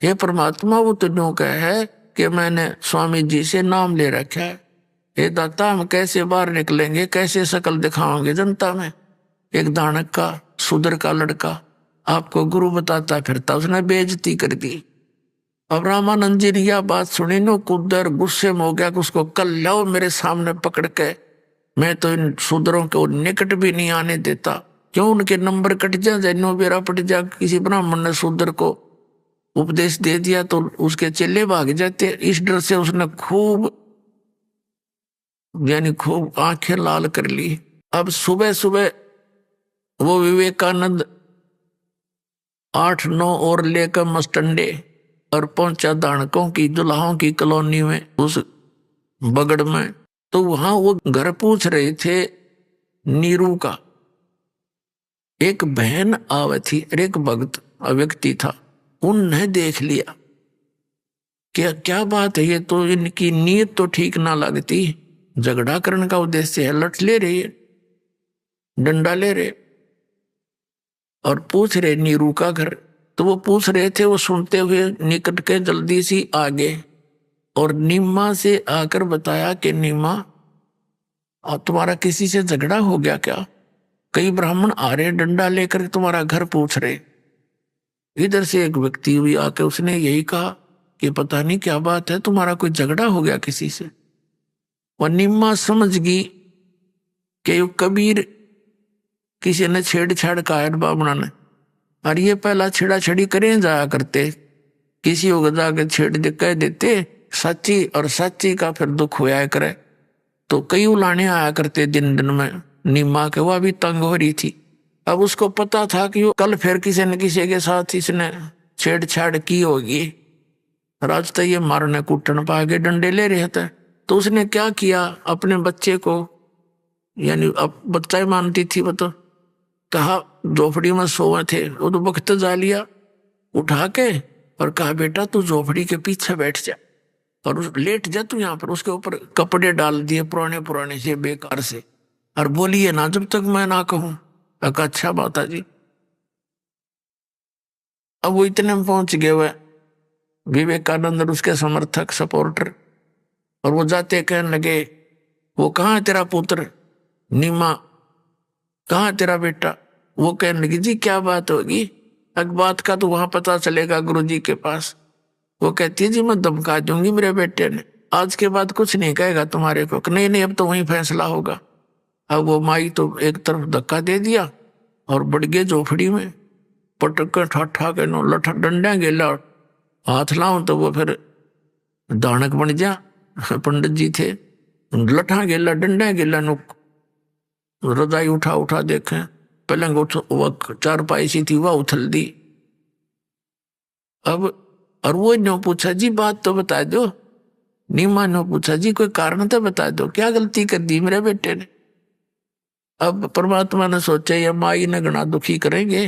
हे परमात्मा वो तो न्यों कह है कि मैंने स्वामी जी से नाम ले रखा है। हे दाता हम कैसे बाहर निकलेंगे, कैसे शकल दिखाओगे जनता में? एक दानक का शूद्र का लड़का आपको गुरु बताता फिरता, उसने बेइज्जती कर दी। अब रामानंद जी ने यह बात सुनी नो कुदर गुस्से में हो गया कि उसको कल लाओ मेरे सामने पकड़ के, मैं तो इन शूद्रों को निकट भी नहीं आने देता। क्यों उनके नंबर कट जा, जैनो बेरा पट जा। किसी ब्राह्मण ने शूद्र को उपदेश दे दिया तो उसके चेले भाग जाते। इस डर से उसने खूब आंखें लाल कर ली। अब सुबह सुबह वो विवेकानंद 8-9 और लेकर मस्टंडे और पहुंचा दानकों की दुल्हाओं की कॉलोनी में, उस बगड़ में। तो वहां वो घर पूछ रहे थे नीरू का। एक बहन आवे थी, एक भक्त व्यक्ति था, उनने देख लिया क्या बात है, ये तो इनकी नीयत तो ठीक ना लगती, झगड़ा करने का उद्देश्य है, लठ ले रही है, डंडा ले रहे और पूछ रहे नीरू का घर। तो वो पूछ रहे थे, वो सुनते हुए निकट के जल्दी सी आगे और नीमा से आकर बताया कि नीमा तुम्हारा किसी से झगड़ा हो गया क्या? कई ब्राह्मण आ रहे डंडा लेकर तुम्हारा घर पूछ रहे। इधर से एक व्यक्ति हुई आके उसने यही कहा कि पता नहीं क्या बात है, तुम्हारा कोई झगड़ा हो गया किसी से। वह नीमा समझ गई कि कबीर किसी ने छेड़छाड़ का है बाबना ने, और ये पहला छेड़ा छेड़ी करें जाया करते, किसी को जाके छेड़ दे कह देते सच्ची, और सच्ची का फिर दुख होया करे। तो कई उलाने आया करते दिन दिन में नीमा के, वह भी तंग हो रही थी। अब उसको पता था कि कल फिर किसी न किसी के साथ इसने छेड़छाड़ की होगी, राज तो ये मारने कूटने पागे डंडे ले रहे थे। तो उसने क्या किया, अपने बच्चे को, यानी अब बच्चा ही मानती थी वो, तो कहा झोपड़ी में सोए थे, वो तो वक्त जा लिया उठा के और कहा बेटा तू झोपड़ी के पीछे बैठ जा और लेट जा तू यहाँ पर। उसके ऊपर कपड़े डाल दिए पुराने पुराने से बेकार से, और बोलिए ना जब तक मैं ना कहूं। अच्छा माता जी। अब वो इतने में पहुंच गए वह विवेकानंद और उसके समर्थक सपोर्टर, और वो जाते कहने लगे वो कहाँ है तेरा पुत्र नीमा, कहाँ तेरा बेटा? वो कहने लगी जी क्या बात होगी, अग बात का तो वहां पता चलेगा गुरुजी के पास। वो कहती है जी मैं धमका दूंगी मेरे बेटे ने, आज के बाद कुछ नहीं कहेगा तुम्हारे को। नहीं नहीं अब तो वहीं फैसला होगा। अब वो माई तो एक तरफ धक्का दे दिया और बढ़ गए झोपड़ी में, पटक ठा के नो लठा डंडा गेला हाथ लाऊं तो वो फिर दानक बन जा, पंडित जी थे, लठा गेला डंडा गेला नुक रजाई उठा उठा देखे, पलंग वो चारपाई सी थी वह उथल दी। अब और वो ने पूछा जी बात तो बता दो। नीमा ने पूछा जी कोई कारण तो बता दो, क्या गलती कर दी मेरे बेटे ने। अब परमात्मा ने सोचा ये माई ने घना दुखी करेंगे,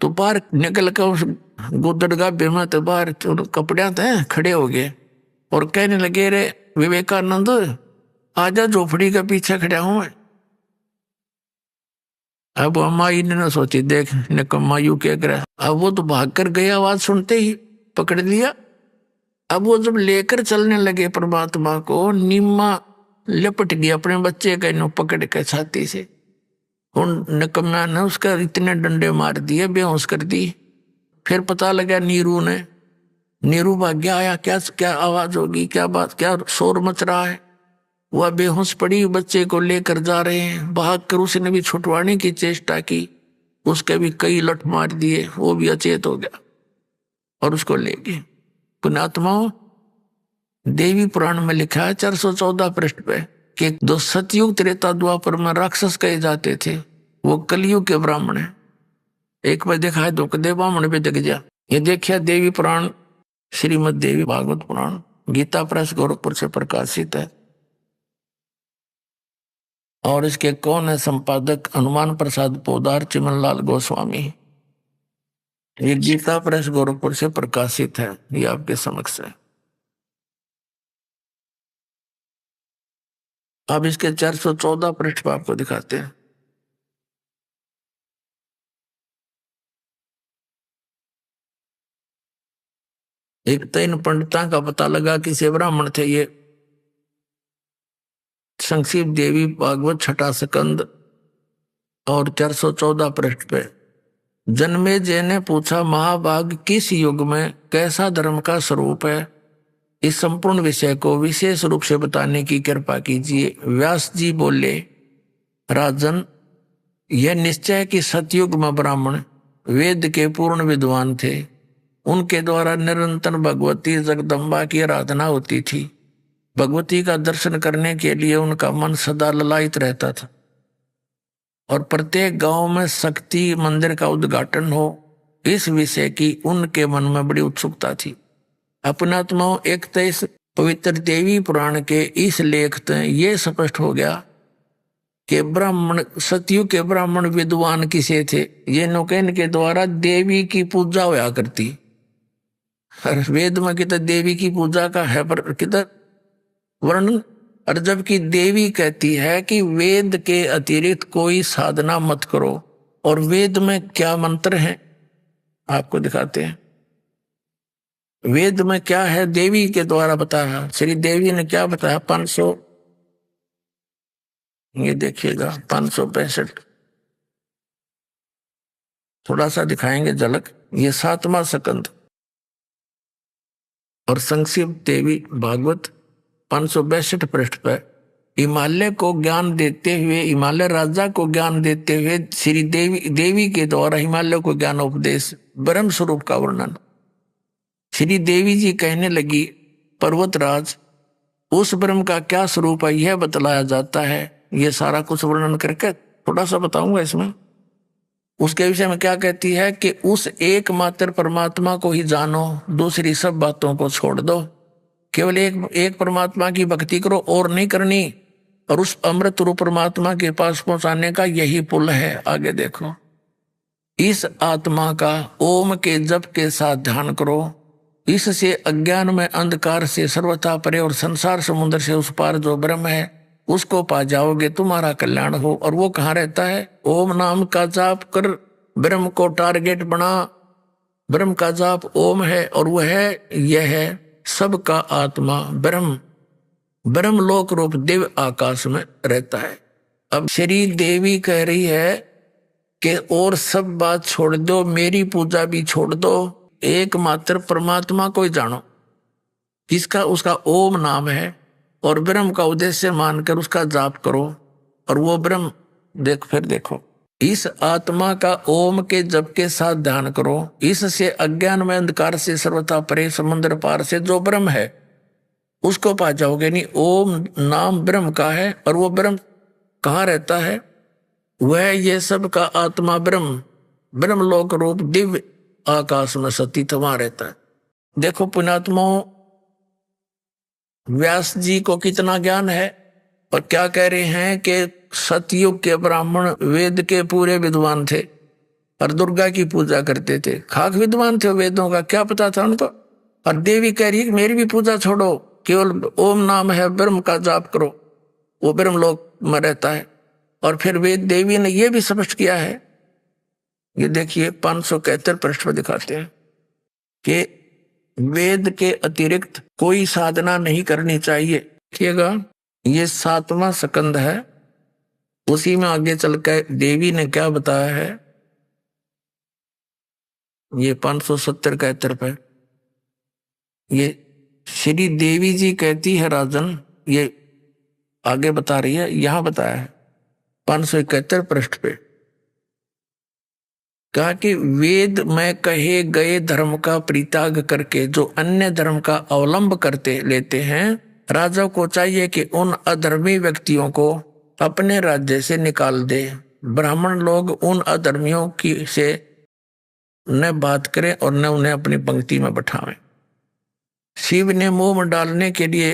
तो बाहर निकल कर उस गोदड़ गाभे में तो बाहर कपड़े थे खड़े हो गए और कहने लगे रे विवेकानंद आजा झोपड़ी के पीछे खड़ा हूं मैं। अब माई ने ना सोची देख निकम्मा यू क्या करे। अब वो तो भाग कर गया, आवाज सुनते ही पकड़ लिया। अब वो जब लेकर चलने लगे परमात्मा को, नीमा लपट गया अपने बच्चे का इन्हों पकड़ के छाती से। उन निकम्मा ने उसका इतने डंडे मार दिए, बेहोश कर दी। फिर पता लगा नीरू भाग गया, आया क्या क्या आवाज होगी, क्या बात, क्या शोर मच रहा है। वह बेहोश पड़ी, बच्चे को लेकर जा रहे हैं। भाग कर उसने भी छुटवाने की चेष्टा की, उसके भी कई लठ मार दिए, वो भी अचेत हो गया और उसको ले गए। पुण्यात्माओं, देवी पुराण में लिखा है 414 पृष्ठ पे कि जो सतयुग त्रेता द्वापर में राक्षस कहे जाते थे वो कलयुग के ब्राह्मण है। एक बार देखा है दुखदेव ब्राह्मण पे जग जा। ये देखिए देवी पुराण, श्रीमद देवी भागवत पुराण, गीता प्रेस गोरखपुर से प्रकाशित है। और इसके कौन है संपादक? हनुमान प्रसाद पोदार, चिमनलाल गोस्वामी। ये गीता प्रेस गोरखपुर से प्रकाशित है, ये आपके समक्ष है। अब इसके 414 पृष्ठ पर आपको दिखाते हैं। एक तो इन पंडिता का पता लगा कि से ब्राह्मण थे। ये संक्षिप्त देवी भागवत छठा स्कंद और 414 पृष्ठ पे जन्मेजय ने पूछा, महाभाग किस युग में कैसा धर्म का स्वरूप है? इस संपूर्ण विषय को विशेष रूप से बताने की कृपा कीजिए। व्यास जी बोले, राजन, यह निश्चय कि सतयुग में ब्राह्मण वेद के पूर्ण विद्वान थे। उनके द्वारा निरंतर भगवती जगदम्बा की आराधना होती थी। भगवती का दर्शन करने के लिए उनका मन सदा ललायित रहता था और प्रत्येक गांव में शक्ति मंदिर का उद्घाटन हो, इस विषय की उनके मन में बड़ी उत्सुकता थी। अपनात्माओं, एक तो इस पवित्र देवी पुराण के इस लेख से ये स्पष्ट हो गया कि ब्राह्मण, सतयुग के ब्राह्मण विद्वान किसे थे? ये नौकेन के द्वारा देवी की पूजा होया करती। वेद में किधर देवी की पूजा का है पर किधर वर्णन? और जबकि देवी कहती है कि वेद के अतिरिक्त कोई साधना मत करो। और वेद में क्या मंत्र है आपको दिखाते हैं। वेद में क्या है देवी के द्वारा बताया। श्री देवी ने क्या बताया? 500, ये देखिएगा 565, थोड़ा सा दिखाएंगे झलक। ये 7वां स्कंद और संक्षिप्त देवी भागवत 562 पृष्ठ पर हिमालय को ज्ञान देते हुए, हिमालय राजा को ज्ञान देते हुए श्री देवी के द्वारा हिमालय को ज्ञान उपदेश, ब्रह्म स्वरूप का वर्णन। श्री देवी जी कहने लगी, पर्वतराज, उस ब्रह्म का क्या स्वरूप है यह बतलाया जाता है। ये सारा कुछ वर्णन करके थोड़ा सा बताऊंगा इसमें। उसके विषय में क्या कहती है कि उस एकमात्र परमात्मा को ही जानो, दूसरी सब बातों को छोड़ दो। केवल एक परमात्मा की भक्ति करो और नहीं करनी, और उस अमृत रूप परमात्मा के पास पहुंचाने का यही पुल है। आगे देखो, इस आत्मा का ओम के जप के साथ ध्यान करो। इससे अज्ञान में अंधकार से सर्वथा परे और संसार समुद्र से उस पार जो ब्रह्म है उसको पा जाओगे, तुम्हारा कल्याण हो। और वो कहाँ रहता है? ओम नाम का जाप कर ब्रह्म को टारगेट बना। ब्रह्म का जाप ओम है और वह है, यह है सबका आत्मा ब्रह्म, ब्रह्मलोक रूप दिव्य आकाश में रहता है। अब श्री देवी कह रही है कि और सब बात छोड़ दो, मेरी पूजा भी छोड़ दो, एकमात्र परमात्मा को ही जानो, जिसका उसका ओम नाम है, और ब्रह्म का उद्देश्य मानकर उसका जाप करो। और वो ब्रह्म फिर देखो, इस आत्मा का ओम के जप के साथ ध्यान करो। इससे अज्ञान में अंधकार से सर्वथा परे समुद्र पार से जो ब्रह्म है उसको पा जाओगे नहीं। ओम नाम ब्रह्म का है, और वो ब्रह्म कहाँ रहता है? वह ये सब का आत्मा ब्रह्म, ब्रह्मलोक रूप दिव्य आकाश में सतीत वहां रहता है। देखो पुण्यात्माओं, व्यास जी को कितना ज्ञान है, और क्या कह रहे हैं कि सतयुग के ब्राह्मण वेद के पूरे विद्वान थे और दुर्गा की पूजा करते थे। खाक विद्वान थे, वेदों का क्या पता था उनको। और देवी कह रही है कि मेरी भी पूजा छोड़ो, केवल ओम नाम है ब्रह्म का जाप करो, वो ब्रह्म लोक में रहता है। और फिर वेद देवी ने यह भी स्पष्ट किया है, ये देखिए 571 पृष्ठ पर दिखाते हैं कि वेद के अतिरिक्त कोई साधना नहीं करनी चाहिए। देखिएगा, ये 7वां स्कंद है, उसी में आगे चलकर देवी ने क्या बताया है, ये 570 का तरफ है। ये श्री देवी जी कहती है राजन, ये आगे बता रही है, यहां बताया है 571 पृष्ठ पे, कहा कि वेद में कहे गए धर्म का परित्याग करके जो अन्य धर्म का अवलंब करते लेते हैं, राजा को चाहिए कि उन अधर्मी व्यक्तियों को अपने राज्य से निकाल दे। ब्राह्मण लोग उन अधर्मियों की से न बात करें और न उन्हें अपनी पंक्ति में बैठावें। शिव ने मोह में डालने के लिए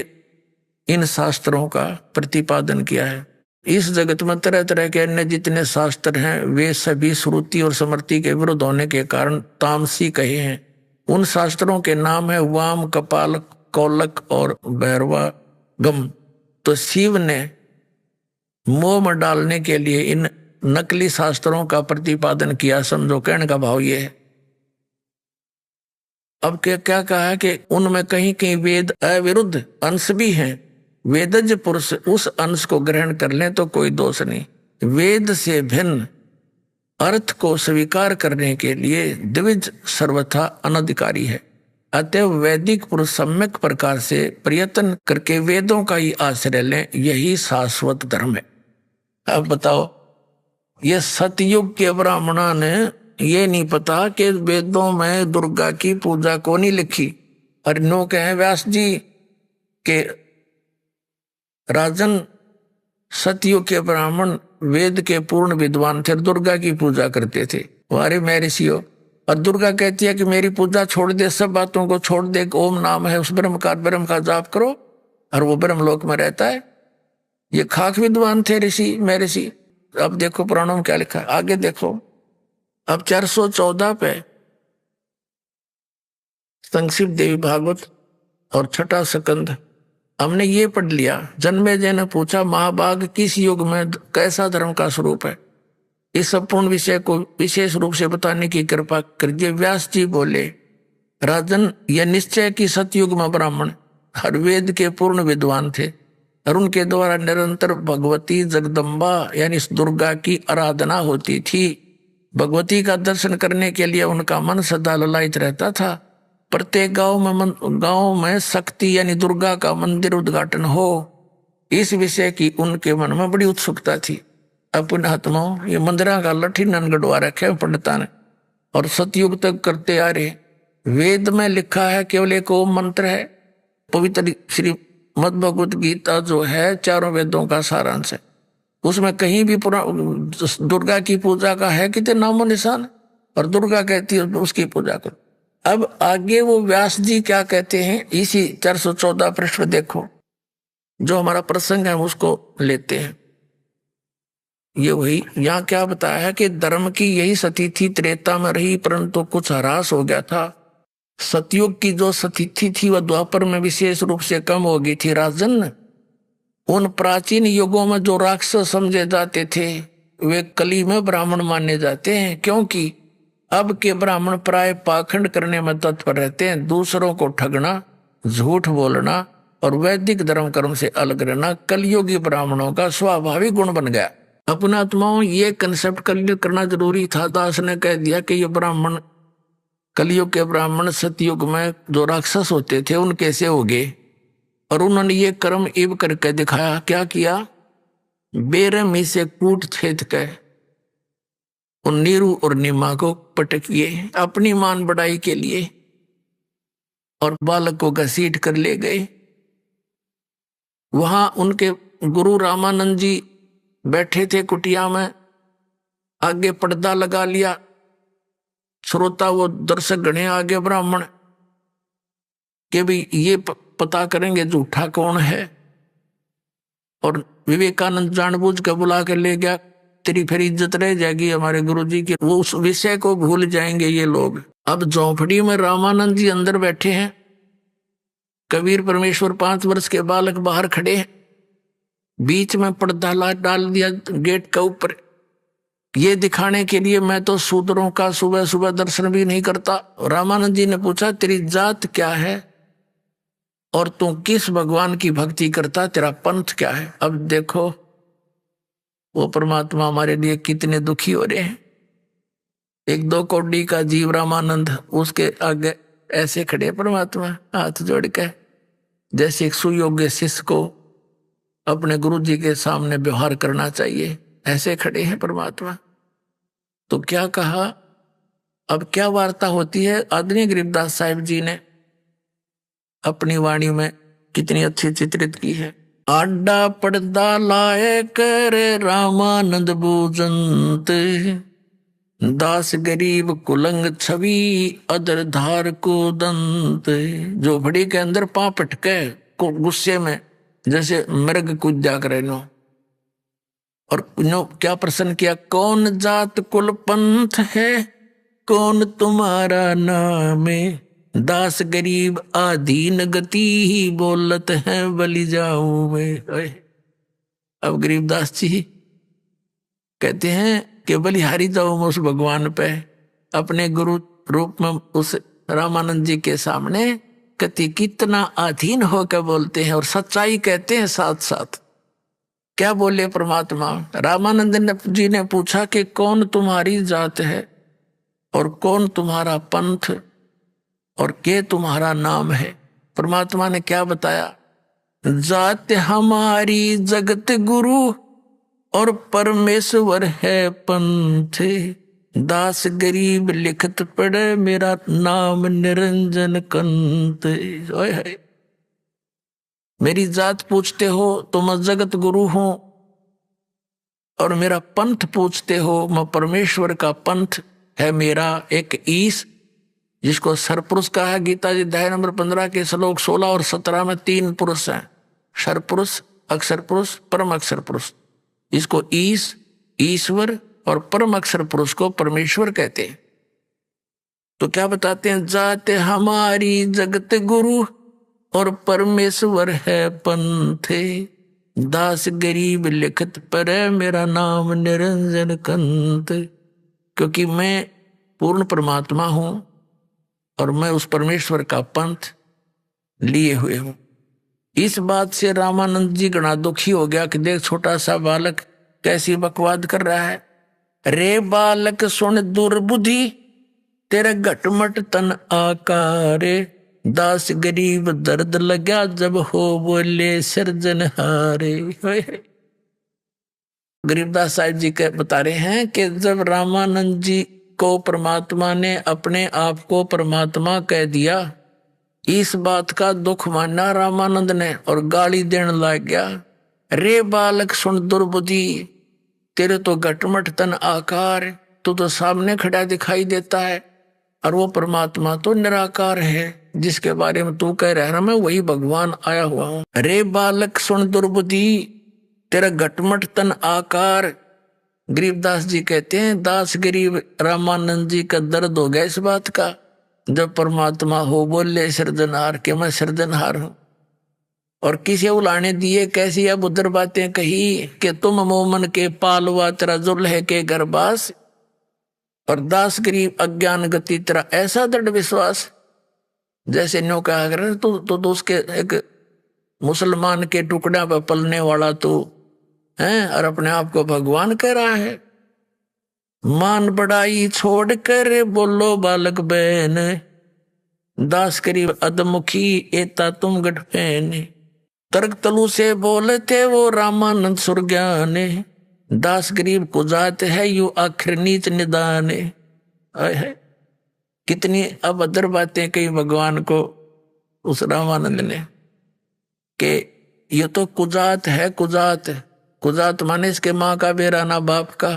इन शास्त्रों का प्रतिपादन किया है। इस जगत में तरह तरह के अन्य जितने शास्त्र हैं वे सभी श्रुति और स्मृति के विरुद्ध होने के कारण तामसी कहे हैं। उन शास्त्रों के नाम है वाम, कपाल, कौलक और भैरवागम। तो शिव ने मोह में डालने के लिए इन नकली शास्त्रों का प्रतिपादन किया। समझो, कहने का भाव ये है। अब क्या कहा है कि उनमें कहीं कहीं वेद अविरुद्ध अंश भी हैं। वेदज पुरुष उस अंश को ग्रहण कर लें तो कोई दोष नहीं। वेद से भिन्न अर्थ को स्वीकार करने के लिए द्विज सर्वथा अनधिकारी है। अतएव वैदिक पुरुष सम्यक प्रकार से प्रयत्न करके वेदों का ही आश्रय लें, यही शाश्वत धर्म है। अब बताओ, ये सतयुग के ब्राह्मणों ने ये नहीं पता कि वेदों में दुर्गा की पूजा को नहीं लिखी। और नो कहे व्यास जी के राजन, सतयुग के ब्राह्मण वेद के पूर्ण विद्वान थे, दुर्गा की पूजा करते थे। हमारे महर्षियों, और दुर्गा कहती है कि मेरी पूजा छोड़ दे, सब बातों को छोड़ दे, ओम नाम है उस ब्रह्म का जाप करो, और वो ब्रह्मलोक में रहता है। ये खाक विद्वान थे ऋषि महर्षि। अब देखो पुराणों में क्या लिखा है, आगे देखो। अब 414 पे संक्षिप्त देवी भागवत और 6ठा स्कंद हमने ये पढ़ लिया। जन्मेजय ने पूछा, महाभाग किस युग में कैसा धर्म का स्वरूप है? इस संपूर्ण विषय को विशेष रूप से बताने की कृपा करिए। व्यास जी बोले, राजन, यह निश्चय कि सतयुग में ब्राह्मण हर वेद के पूर्ण विद्वान थे और उनके द्वारा निरंतर भगवती जगदम्बा यानी इस दुर्गा की आराधना होती थी। भगवती का दर्शन करने के लिए उनका मन सदा ललायित रहता था। प्रत्येक गांव में शक्ति यानी दुर्गा का मंदिर उद्घाटन हो, इस विषय की उनके मन में बड़ी उत्सुकता थी। अपने आत्माओं, ये मंदिरा का लठी ननगढ़वा रखे पंडिता ने और सतयुग तक करते आ रहे। वेद में लिखा है केवल एक ओम मंत्र है। पवित्र श्री मद्भगवत गीता जो है चारों वेदों का सारांश है। उसमें कहीं भी दुर्गा की पूजा का है कितने नामो निशान, और दुर्गा कहती है उसकी पूजा करो। अब आगे वो व्यास जी क्या कहते हैं, इसी 414 पृष्ठ में देखो, जो हमारा प्रसंग है उसको लेते हैं। ये वही यहाँ क्या बताया है कि धर्म की यही सतिथि त्रेता में रही, परंतु कुछ ह्रास हो गया था। सतयुग की जो सतिथि थी वह द्वापर में विशेष रूप से कम हो गई थी। राजन, उन प्राचीन युगों में जो राक्षस समझे जाते थे वे कली में ब्राह्मण माने जाते हैं, क्योंकि अब के ब्राह्मण प्राय पाखंड करने में तत्पर रहते हैं। दूसरों को ठगना, झूठ बोलना और वैदिक धर्म कर्म से अलग रहना कलयुगी ब्राह्मणों का स्वाभाविक गुण बन गया। अपना आत्माओं, ये कंसेप्ट क्लियर करना जरूरी था। दास ने कह दिया कि ये ब्राह्मण, कलयुग के ब्राह्मण सतयुग में जो राक्षस होते थे उन कैसे हो गए, और उन्होंने ये कर्म इव करके दिखाया। क्या किया? बेरहमी से कूट छेद कर उन नीरू और नीमा को पटकिए अपनी मान बढ़ाई के लिए, और बालक को घसीट कर ले गए वहां उनके गुरु रामानंद जी बैठे थे कुटिया में, आगे पर्दा लगा लिया, श्रोता वो दर्शक गणे आगे ब्राह्मण के भी ये पता करेंगे झूठा कौन है। और विवेकानंद जानबूझ के बुला के ले गया, तेरी फिर इज्जत रह जाएगी हमारे गुरुजी की, वो उस विषय को भूल जाएंगे ये लोग। अब झोंपड़ी में रामानंद जी अंदर बैठे हैं, कबीर परमेश्वर 5 वर्ष के बालक बाहर खड़े हैं, बीच में पर्दा डाल दिया गेट के ऊपर, ये दिखाने के लिए मैं तो शूद्रों का सुबह सुबह दर्शन भी नहीं करता। रामानंद जी ने पूछा तेरी जात क्या है और तू किस भगवान की भक्ति करता, तेरा पंथ क्या है। अब देखो वो परमात्मा हमारे लिए कितने दुखी हो रहे हैं। 1-2 कौड़ी का जीव रामानंद, उसके आगे ऐसे खड़े परमात्मा हाथ जोड़ के, जैसे एक सुयोग्य शिष्य को अपने गुरु जी के सामने व्यवहार करना चाहिए, ऐसे खड़े हैं परमात्मा। तो क्या कहा, अब क्या वार्ता होती है, आदरणीय गरीबदास साहिब जी ने अपनी वाणी में कितनी अच्छी चित्रित की है। आडा पर्दा लाए कर रामानंद बूजंत, दास गरीब कुलंग छवि अदर धार को दंत। झोपड़ी के अंदर पांव पटके गुस्से में जैसे मृग कूद जा करे नो, और क्या प्रश्न किया, कौन जात कुल पंथ है, कौन तुम्हारा नाम है, दास गरीब आधीन गति ही बोलत है बलि जाऊं मैं। अब गरीबदास जी कहते हैं कि बलिहारी जाऊं मैं उस भगवान पे, अपने गुरु रूप में उस रामानंद जी के सामने कति कितना अधीन होकर बोलते हैं और सच्चाई कहते हैं साथ साथ। क्या बोले परमात्मा, रामानंद जी ने पूछा कि कौन तुम्हारी जात है और कौन तुम्हारा पंथ और के तुम्हारा नाम है। परमात्मा ने क्या बताया, जात हमारी जगत गुरु और परमेश्वर है पंथ, दास गरीब लिखत पढ़े मेरा नाम निरंजन कंत। मेरी जात पूछते हो तो मैं जगत गुरु हूं, और मेरा पंथ पूछते हो मैं परमेश्वर का पंथ है मेरा एक ईश, जिसको सरपुरुष कहा है। गीता जी अध्याय नंबर 15 के श्लोक 16 और 17 में 3 पुरुष हैं, सरपुरुष, अक्षर पुरुष, परम अक्षर पुरुष। इसको ईश, ईश्वर और परम अक्षर पुरुष को परमेश्वर कहते हैं। तो क्या बताते हैं, जाते हमारी जगत गुरु और परमेश्वर है पंथे, दास गरीब लिखत पर मेरा नाम निरंजन कंत। क्योंकि मैं पूर्ण परमात्मा हूं और मैं उस परमेश्वर का पंथ लिए हुए हूं। इस बात से रामानंद जी घना दुखी हो गया कि देख छोटा सा बालक कैसी बकवाद कर रहा है। रे बालक सुन दुर्बुद्धि तेरे घटमट तन आकारे, दास गरीब दर्द लगा जब हो बोले सृजनहारे। गरीबदास साहिब जी के बता रहे हैं कि जब रामानंद जी को परमात्मा ने अपने आप को परमात्मा कह दिया, इस बात का दुख माना रामानंद ने और गाली देने लग गया। रे बालक सुन दुर्बुद्धि, तेरे तो घटमट तन आकार, तू तो सामने खड़ा दिखाई देता है और वो परमात्मा तो निराकार है जिसके बारे में तू कह रहा है मैं वही भगवान आया हुआ हूं। रे बालक सुन दुर्बुद्धि, तेरा घटमट तन आकार। गरीबदास जी कहते हैं दास गरीब रामानंद जी का दर्द हो गया इस बात का, जब परमात्मा हो बोले सृजनहार के मैं सृजनहार हूं। और किसे उलाने दिए, कैसी अब उधर बातें कही कि तुम मोमन के पालवा तेरा जुल्हे के गर्भास, और दास गरीब अज्ञान गति तेरा ऐसा दृढ़ विश्वास। जैसे न्यो कहा कर तो उसके एक मुसलमान के टुकड़ा पर पलने वाला तू है और अपने आप को भगवान कह रहा है। मान बड़ाई छोड़ कर बोलो बालक बहन, दास गरीब अधमुखी एता तुम गठफैन। तर्क तलु से बोलते वो रामानंद सुरज्ञान, दास गरीब को जात है यू आखिर नीच निदान। कितनी अभद्र बातें कही भगवान को उस रामानंद ने, कि ये तो कुजात है, कुजात। कुजात माने इसके माँ का बेरा ना बाप का,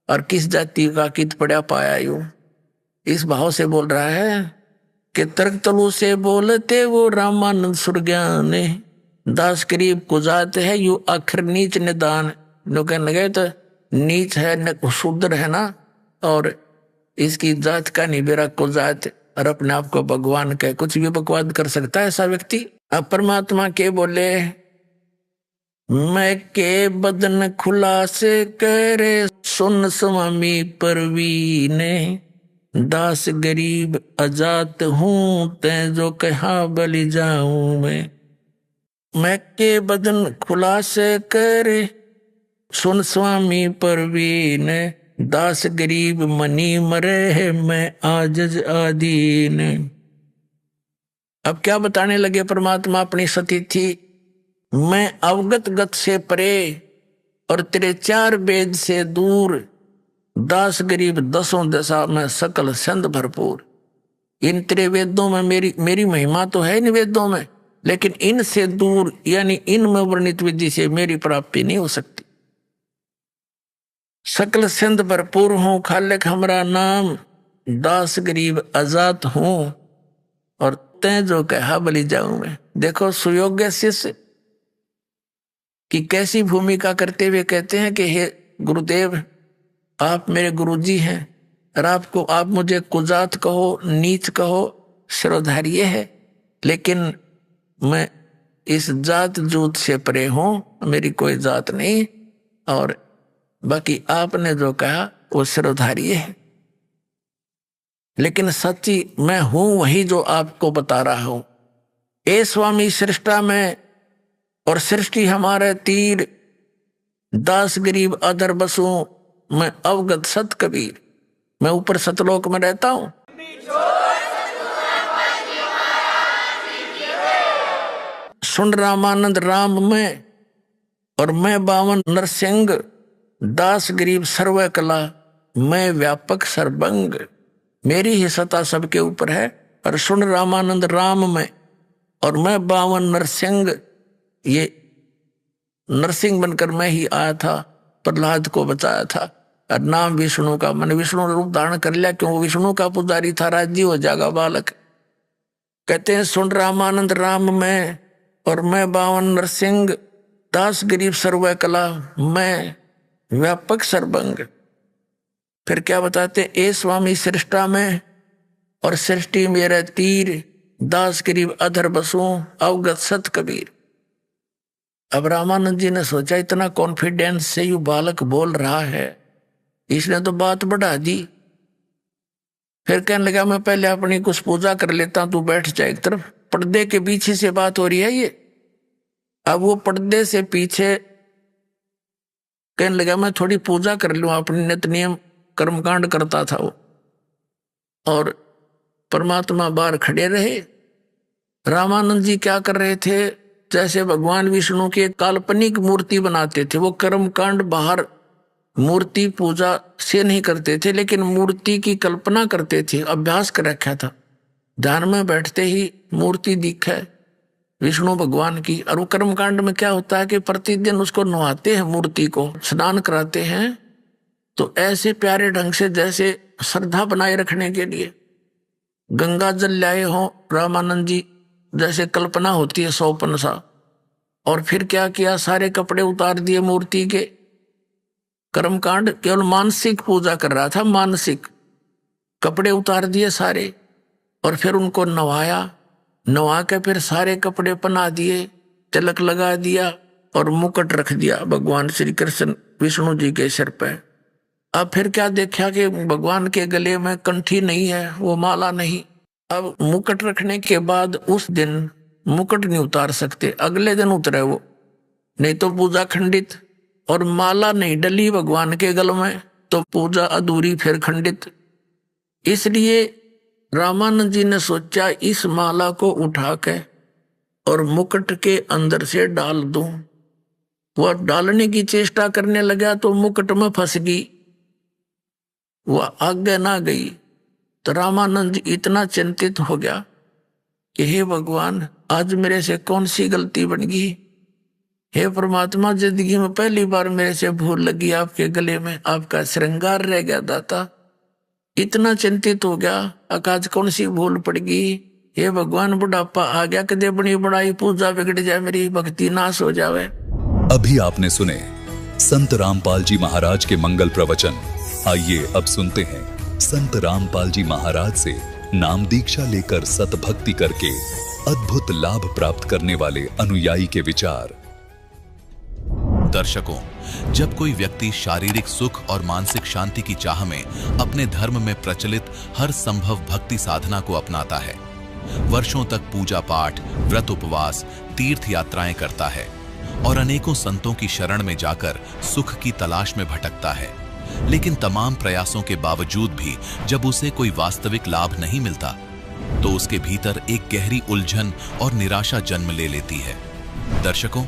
और किस जाति का कित पड़ा पाया यूं। इस भाव से बोल रहा है कि तर्क तलु से बोलते वो रामानंद सुरज्ञान, दास करीब कुजात है यू आखिर नीच निदान। लोग कहने लगे तो नीच है न शूद्र है ना, और इसकी जात का नहीं बेरा कुजात, और अपने आप को भगवान कह, कुछ भी बकवाद कर सकता है ऐसा व्यक्ति। अब परमात्मा के बोले मैं के बदन खुला से करे सुन स्वामी परवीने, दास गरीब अजात हूं तै जो कहा बलि जाऊं मैं के बदन खुला से करे सुन स्वामी परवीन, दास गरीब मनी मरे है मैं आजज आदीन। अब क्या बताने लगे परमात्मा अपनी सती थी, मैं अवगत गत से परे और तेरे 4 वेद से दूर, दास गरीब 10 दशा में सकल संद भरपूर। इन तेरे वेदों में मेरी महिमा तो है इन वेदों में, लेकिन इनसे दूर यानी इनमें वर्णित विधि से मेरी प्राप्ति नहीं हो सकती। सकल सिंध भरपूर हूं, खालिक हमरा नाम, दास गरीब आजाद हूं, और तै जो कहा बलि जाऊं मैं। देखो सुयोग्य शिष्य की कैसी भूमिका करते हुए कहते हैं कि हे गुरुदेव, आप मेरे गुरुजी हैं, और आप मुझे कुजात कहो, नीच कहो, सिरोधार्य है, लेकिन मैं इस जात जूत से परे हूं, मेरी कोई जात नहीं, और बाकी आपने जो कहा वो सिरोधार्य है। लेकिन सच्ची मैं हूं वही जो आपको बता रहा हूं। ए स्वामी सृष्टा में और सृष्टि हमारे तीर, दास गरीब अधर बसू मैं अवगत सत कबीर। मैं ऊपर सतलोक में रहता हूं, सुन रामानंद राम में, और मैं बावन नरसिंह, दास गरीब सर्व कला मैं व्यापक सर्वंग। मेरी ही सत्ता सबके ऊपर है, और सुन रामानंद राम में, और मैं बावन नरसिंह, ये नरसिंह बनकर मैं ही आया था, प्रहलाद को बचाया था, और नाम विष्णु का, मैंने विष्णु रूप धारण कर लिया, क्यों विष्णु का पुजारी था, राज्य हो जाएगा बालक। कहते हैं सुन रामानंद राम में, और मैं बावन नरसिंह, दास गरीब सर्व कला मैं व्यापक सर्वंग। फिर क्या बताते, ए स्वामी सृष्टा में और सृष्टि मेरे तीर, दास गरीब अधर बसूं अवगत सत कबीर। अब रामानंद जी ने सोचा इतना कॉन्फिडेंस से यू बालक बोल रहा है, इसने तो बात बढ़ा दी। फिर कहने लगा मैं पहले अपनी कुछ पूजा कर लेता हूं, तू बैठ जाए एक तरफ। पर्दे के पीछे से बात हो रही है ये। अब वो पर्दे से पीछे कहने लगा मैं थोड़ी पूजा कर लूं, अपनी नित्य नियम कर्मकांड करता था वो। और परमात्मा बाहर खड़े रहे। रामानंद जी क्या कर रहे थे, जैसे भगवान विष्णु की एक काल्पनिक मूर्ति बनाते थे। वो कर्मकांड बाहर मूर्ति पूजा से नहीं करते थे, लेकिन मूर्ति की कल्पना करते थे, अभ्यास कर रखा था। ध्यान में बैठते ही मूर्ति दिखे विष्णु भगवान की। और वो कर्मकांड में क्या होता है कि प्रतिदिन उसको नहाते हैं, मूर्ति को स्नान कराते हैं, तो ऐसे प्यारे ढंग से जैसे श्रद्धा बनाए रखने के लिए गंगा जल लाए हो रामानंद जी, जैसे कल्पना होती है सौपन सा। और फिर क्या किया, सारे कपड़े उतार दिए मूर्ति के। कर्मकांड केवल मानसिक पूजा कर रहा था, मानसिक कपड़े उतार दिए सारे, और फिर उनको नवाया, नवा के फिर सारे कपड़े पहना दिए, तिलक लगा दिया, और मुकुट रख दिया भगवान श्री कृष्ण विष्णु जी के सिर पे। अब फिर क्या देखा कि भगवान के गले में कंठी नहीं है, वो माला नहीं। अब मुकुट रखने के बाद उस दिन मुकुट नहीं उतार सकते, अगले दिन उतरे वो, नहीं तो पूजा खंडित। और माला नहीं डली भगवान के गल में तो पूजा अधूरी, फिर खंडित। इसलिए रामानंद जी ने सोचा इस माला को उठा के और मुकुट के अंदर से डाल दूं। वह डालने की चेष्टा करने लगा तो मुकुट में फंस गई, वह आगे ना गई। तो रामानंद जी इतना चिंतित हो गया कि हे भगवान, आज मेरे से कौन सी गलती बन गई, हे परमात्मा, जिंदगी में पहली बार मेरे से भूल लगी, आपके गले में आपका श्रृंगार रह गया दाता। इतना चिंतित हो गया, आज कौन सी भूल पड़ गई। हे भगवान, बुढ़ापा आ गया, कदे बड़ी बड़ाई पूजा बिगड़ जाए, मेरी भक्ति नाश हो जावे। अभी आपने सुने संत रामपाल जी महाराज के मंगल प्रवचन। आइए अब सुनते हैं संत रामपाल जी महाराज से नाम दीक्षा लेकर सतभक्ति करके अद्भुत लाभ प्राप्त करने वाले अनुयायी के विचार। दर्शकों, जब कोई व्यक्ति शारीरिक सुख और मानसिक शांति की चाह में अपने धर्म में प्रचलित हर संभव भक्ति साधना को अपनाता है, वर्षों तक पूजा पाठ, व्रत उपवास, तीर्थ यात्राएं करता है और अनेकों संतों की शरण में जाकर सुख की तलाश में भटकता है, लेकिन तमाम प्रयासों के बावजूद भी जब उसे कोई वास्तविक लाभ नहीं मिलता, तो उसके भीतर एक गहरी उलझन और निराशा जन्म ले लेती है। दर्शकों,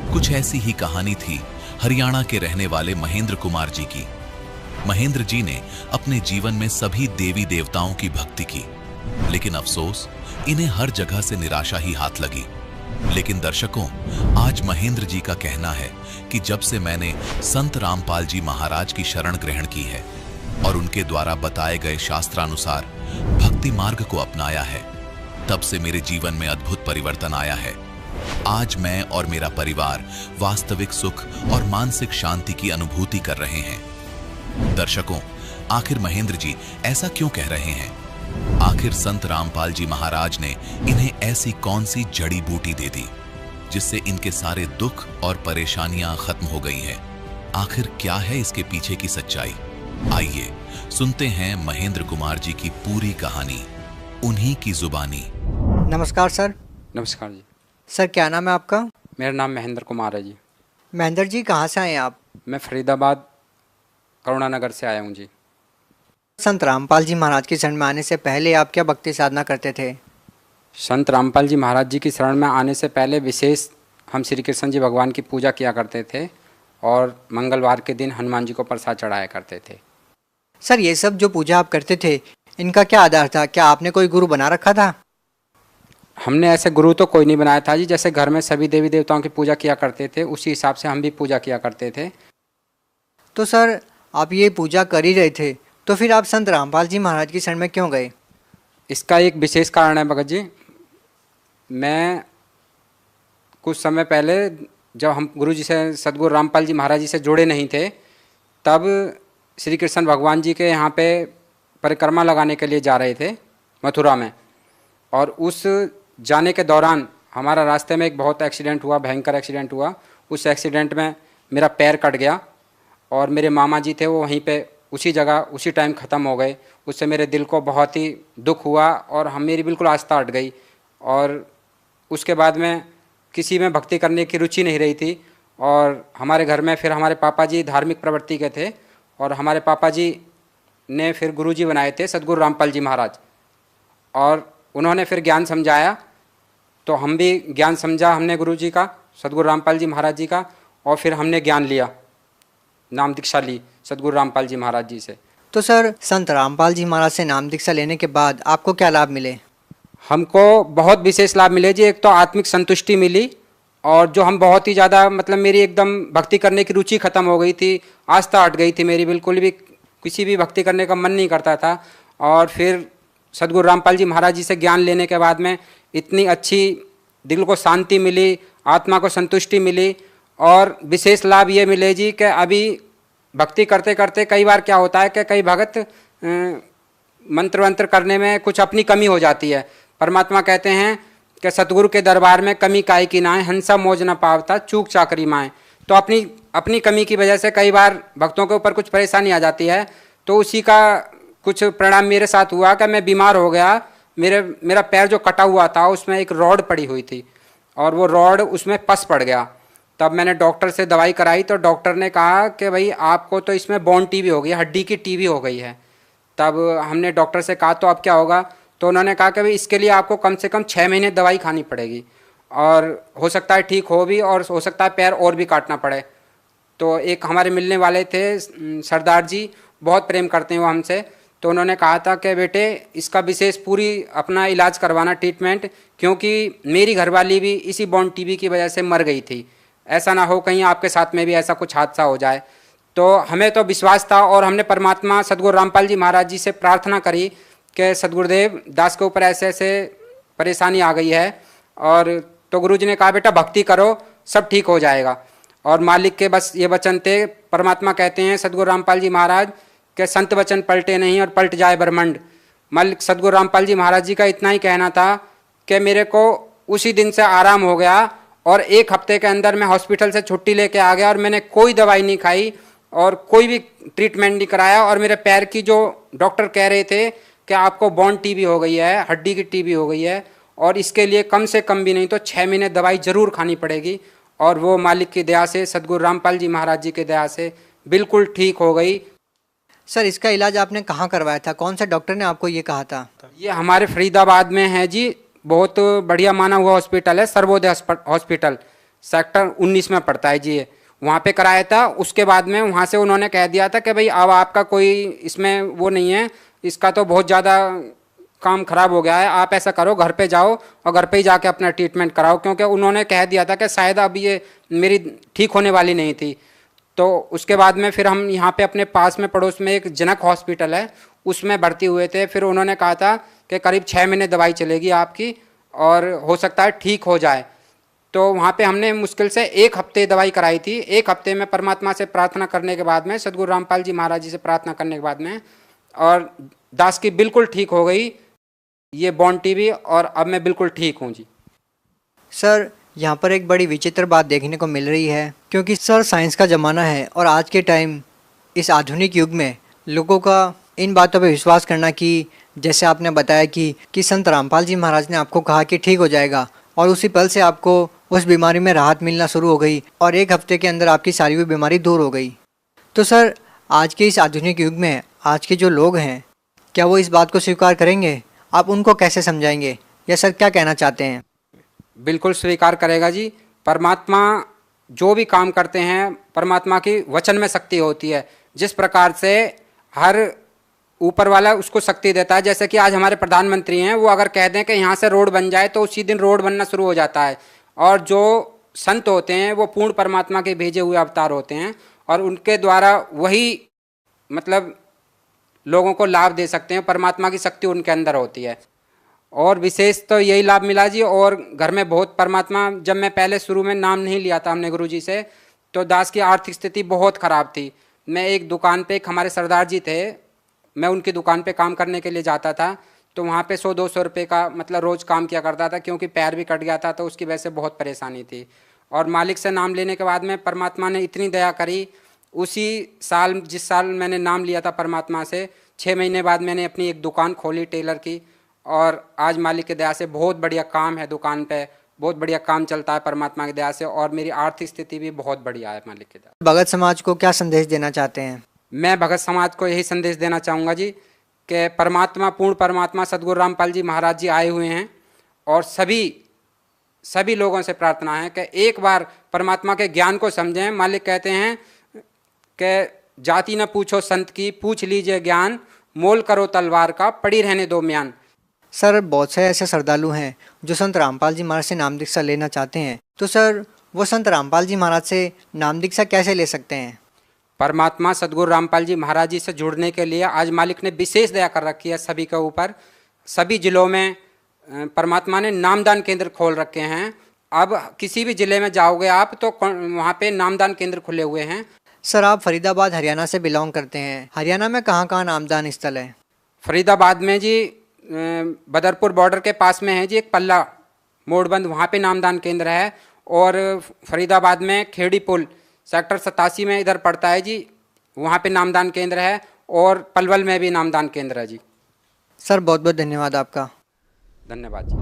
कुछ ऐसी ही कहानी थी हरियाणा के रहने वाले महेंद्र कुमार जी की। महेंद्र जी ने अपने जीवन में सभी देवी देवताओं की भक्ति की, लेकिन अफसोस, इन्हें हर जगह से निराशा ही हाथ लगी। लेकिन दर्शकों, आज महेंद्र जी का कहना है कि जब से मैंने संत रामपाल जी महाराज की शरण ग्रहण की है और उनके द्वारा बताए गए शास्त्रानुसार भक्ति मार्ग को अपनाया है, तब से मेरे जीवन में अद्भुत परिवर्तन आया है। आज मैं और मेरा परिवार वास्तविक सुख और मानसिक शांति की अनुभूति कर रहे हैं। दर्शकों, आखिर महेंद्र जी ऐसा क्यों कह रहे हैं? आखिर संत रामपाल जी महाराज ने इन्हें ऐसी कौन सी जड़ी बूटी दे दी जिससे इनके सारे दुख और परेशानियां खत्म हो गई हैं? आखिर क्या है इसके पीछे की सच्चाई? आइए सुनते हैं महेंद्र कुमार जी की पूरी कहानी, उन्हीं की जुबानी। नमस्कार सर। नमस्कार जी। सर, क्या नाम है आपका? मेरा नाम महेंद्र कुमार है जी। महेंद्र जी, कहाँ से आए हैं आप? मैं फरीदाबाद करुणानगर से आया हूँ जी। संत रामपाल जी महाराज की शरण में आने से पहले आप क्या भक्ति साधना करते थे? संत रामपाल जी महाराज जी की शरण में आने से पहले विशेष हम श्री कृष्ण जी भगवान की पूजा किया करते थे और मंगलवार के दिन हनुमान जी को प्रसाद चढ़ाया करते थे। सर, ये सब जो पूजा आप करते थे, इनका क्या आधार था? क्या आपने कोई गुरु बना रखा था? हमने ऐसे गुरु तो कोई नहीं बनाया था जी। जैसे घर में सभी देवी देवताओं की पूजा किया करते थे, उसी हिसाब से हम भी पूजा किया करते थे। तो सर, आप ये पूजा कर ही रहे थे, तो फिर आप संत रामपाल जी महाराज की शरण में क्यों गए? इसका एक विशेष कारण है भगत जी। मैं कुछ समय पहले जब हम गुरु जी से, सदगुरु रामपाल जी महाराज जी से जुड़े नहीं थे, तब श्री कृष्ण भगवान जी के यहाँ पे परिक्रमा लगाने के लिए जा रहे थे मथुरा में, और उस जाने के दौरान हमारा रास्ते में एक बहुत एक्सीडेंट हुआ, भयंकर एक्सीडेंट हुआ। उस एक्सीडेंट में मेरा पैर कट गया और मेरे मामा जी थे, वो वहीं पे उसी जगह उसी टाइम ख़त्म हो गए। उससे मेरे दिल को बहुत ही दुख हुआ और मेरी बिल्कुल आस्था हट गई। और उसके बाद में किसी में भक्ति करने की रुचि नहीं रही थी। और हमारे घर में फिर हमारे पापा जी धार्मिक प्रवृत्ति के थे और हमारे पापा जी ने फिर गुरु जी बनाए थे सदगुरु रामपाल जी महाराज, और उन्होंने फिर ज्ञान समझाया, तो हम भी ज्ञान समझा हमने गुरु जी का, सदगुरु रामपाल जी महाराज जी का, और फिर हमने ज्ञान लिया, नाम दीक्षा ली सदगुरु रामपाल जी महाराज जी से। तो सर, संत रामपाल जी महाराज से नाम दीक्षा लेने के बाद आपको क्या लाभ मिले? हमको बहुत विशेष लाभ मिले जी। एक तो आत्मिक संतुष्टि मिली, और जो हम बहुत ही ज़्यादा, मतलब मेरी एकदम भक्ति करने की रुचि खत्म हो गई थी, आस्था हट गई थी मेरी, बिल्कुल भी किसी भी भक्ति करने का मन नहीं करता था। और फिर सदगुरु रामपाल जी महाराज जी से ज्ञान लेने के बाद में इतनी अच्छी दिल को शांति मिली, आत्मा को संतुष्टि मिली। और विशेष लाभ ये मिले जी कि अभी भक्ति करते करते कई बार क्या होता है कि कई भगत मंत्र वंत्र करने में कुछ अपनी कमी हो जाती है। परमात्मा कहते हैं कि सतगुरु के दरबार में कमी काई की नाए, हंसा मोज न पावता चूक चाकरी माए। तो अपनी कमी की वजह से कई बार भक्तों के ऊपर कुछ परेशानी आ जाती है। तो उसी का कुछ परिणाम मेरे साथ हुआ कि मैं बीमार हो गया। मेरा पैर जो कटा हुआ था उसमें एक रॉड पड़ी हुई थी और वो रॉड उसमें पस पड़ गया। तब मैंने डॉक्टर से दवाई कराई तो डॉक्टर ने कहा कि भाई आपको तो इसमें बोन टीबी हो गई, हड्डी की टीबी हो गई है। तब हमने डॉक्टर से कहा तो अब क्या होगा? तो उन्होंने कहा कि भाई इसके लिए आपको कम से कम 6 महीने दवाई खानी पड़ेगी और हो सकता है ठीक हो भी, और हो सकता है पैर और भी काटना पड़े। तो एक हमारे मिलने वाले थे सरदार जी, बहुत प्रेम करते हैं वो हमसे, तो उन्होंने कहा था कि बेटे इसका विशेष पूरी अपना इलाज करवाना, ट्रीटमेंट, क्योंकि मेरी घरवाली भी इसी बोन टीबी की वजह से मर गई थी। ऐसा ना हो कहीं आपके साथ में भी ऐसा कुछ हादसा हो जाए। तो हमें तो विश्वास था और हमने परमात्मा सदगुरु रामपाल जी महाराज जी से प्रार्थना करी कि सदगुरुदेव दास के ऊपर ऐसे ऐसे परेशानी आ गई है, और तो गुरु जी ने कहा बेटा भक्ति करो, सब ठीक हो जाएगा। और मालिक के बस ये वचन थे। परमात्मा कहते हैं सदगुरु रामपाल जी महाराज के संत वचन पलटे नहीं और पलट जाए ब्रह्मांड। मालिक सदगुरु रामपाल जी महाराज जी का इतना ही कहना था कि मेरे को उसी दिन से आराम हो गया और 1 हफ्ते के अंदर मैं हॉस्पिटल से छुट्टी लेके आ गया और मैंने कोई दवाई नहीं खाई और कोई भी ट्रीटमेंट नहीं कराया। और मेरे पैर की जो डॉक्टर कह रहे थे कि आपको बोन टीबी हो गई है, हड्डी की टीबी हो गई है और इसके लिए कम से कम भी नहीं तो 6 महीने दवाई जरूर खानी पड़ेगी, और वो मालिक की दया से सदगुरु रामपाल जी महाराज जी की दया से बिल्कुल ठीक हो गई। सर इसका इलाज आपने कहाँ करवाया था, कौन से डॉक्टर ने आपको ये कहा था? ये हमारे फरीदाबाद में है जी, बहुत बढ़िया माना हुआ हॉस्पिटल है, सर्वोदय हॉस्पिटल सेक्टर 19 में पड़ता है जी। ये वहाँ पे कराया था। उसके बाद में वहाँ से उन्होंने कह दिया था कि भाई अब आपका कोई इसमें वो नहीं है, इसका तो बहुत ज़्यादा काम खराब हो गया है, आप ऐसा करो घर पे जाओ और घर पे ही जाके अपना ट्रीटमेंट कराओ, क्योंकि उन्होंने कह दिया था कि शायद अब ये मेरी ठीक होने वाली नहीं थी। तो उसके बाद में फिर हम यहाँ पे अपने पास में पड़ोस में एक जनक हॉस्पिटल है उसमें भर्ती हुए थे। फिर उन्होंने कहा था कि करीब 6 महीने दवाई चलेगी आपकी और हो सकता है ठीक हो जाए। तो वहाँ पे हमने मुश्किल से 1 हफ्ते दवाई कराई थी। 1 हफ्ते में परमात्मा से प्रार्थना करने के बाद में, सदगुरु रामपाल जी महाराज जी से प्रार्थना करने के बाद में, और दास की बिल्कुल ठीक हो गई ये बोन टीबी, और अब मैं बिल्कुल ठीक हूँ जी। सर यहाँ पर एक बड़ी विचित्र बात देखने को मिल रही है, क्योंकि सर साइंस का ज़माना है और आज के टाइम इस आधुनिक युग में लोगों का इन बातों पे विश्वास करना कि जैसे आपने बताया कि संत रामपाल जी महाराज ने आपको कहा कि ठीक हो जाएगा और उसी पल से आपको उस बीमारी में राहत मिलना शुरू हो गई और 1 हफ्ते के अंदर आपकी सारी हुई बीमारी दूर हो गई। तो सर आज के इस आधुनिक युग में आज के जो लोग हैं क्या वो इस बात को स्वीकार करेंगे? आप उनको कैसे समझाएंगे या सर क्या कहना चाहते हैं? बिल्कुल स्वीकार करेगा जी। परमात्मा जो भी काम करते हैं परमात्मा की वचन में शक्ति होती है। जिस प्रकार से हर ऊपर वाला उसको शक्ति देता है, जैसे कि आज हमारे प्रधानमंत्री हैं, वो अगर कह दें कि यहाँ से रोड बन जाए तो उसी दिन रोड बनना शुरू हो जाता है। और जो संत होते हैं वो पूर्ण परमात्मा के भेजे हुए अवतार होते हैं और उनके द्वारा वही मतलब लोगों को लाभ दे सकते हैं। परमात्मा की शक्ति उनके अंदर होती है और विशेष तो यही लाभ मिला जी। और घर में बहुत परमात्मा, जब मैं पहले शुरू में नाम नहीं लिया था हमने गुरुजी से, तो दास की आर्थिक स्थिति बहुत ख़राब थी। मैं एक दुकान पे, एक हमारे सरदार जी थे, मैं उनकी दुकान पे काम करने के लिए जाता था, तो वहाँ पे 100-200 रुपये का मतलब रोज़ काम किया करता था, क्योंकि पैर भी कट गया था तो उसकी वजह से बहुत परेशानी थी। और मालिक से नाम लेने के बाद में परमात्मा ने इतनी दया करी, उसी साल जिस साल मैंने नाम लिया था परमात्मा से, 6 महीने बाद मैंने अपनी एक दुकान खोली टेलर की, और आज मालिक की दया से बहुत बढ़िया काम है दुकान पे, बहुत बढ़िया काम चलता है परमात्मा की दया से, और मेरी आर्थिक स्थिति भी बहुत बढ़िया है मालिक की दया। भगत समाज को क्या संदेश देना चाहते हैं? मैं भगत समाज को यही संदेश देना चाहूँगा जी कि परमात्मा, पूर्ण परमात्मा सदगुरु रामपाल जी महाराज जी आए हुए हैं, और सभी लोगों से प्रार्थना है कि एक बार परमात्मा के ज्ञान को समझें। मालिक कहते हैं कि जाति न पूछो संत की, पूछ लीजिए ज्ञान, मोल करो तलवार का, पड़ी रहने दो म्यान। सर बहुत से ऐसे श्रद्धालु हैं जो संत रामपाल जी महाराज से नाम दीक्षा लेना चाहते हैं, तो सर वो संत रामपाल जी महाराज से नाम दीक्षा कैसे ले सकते हैं? परमात्मा सदगुरु रामपाल जी महाराज जी से जुड़ने के लिए आज मालिक ने विशेष दया कर रखी है सभी के ऊपर। सभी जिलों में परमात्मा ने नामदान केंद्र खोल रखे हैं। अब किसी भी जिले में जाओगे आप तो वहाँ पे नामदान केंद्र खुले हुए हैं। सर आप फरीदाबाद हरियाणा से बिलोंग करते हैं, हरियाणा में कहाँ कहाँ नामदान स्थल है? फरीदाबाद में जी बदरपुर बॉर्डर के पास में है जी एक पल्ला मोड़बंद, वहाँ पे नामदान केंद्र है। और फरीदाबाद में खेड़ी पुल सेक्टर 87 में इधर पड़ता है जी, वहाँ पे नामदान केंद्र है। और पलवल में भी नामदान केंद्र है जी। सर बहुत बहुत धन्यवाद आपका। धन्यवाद जी।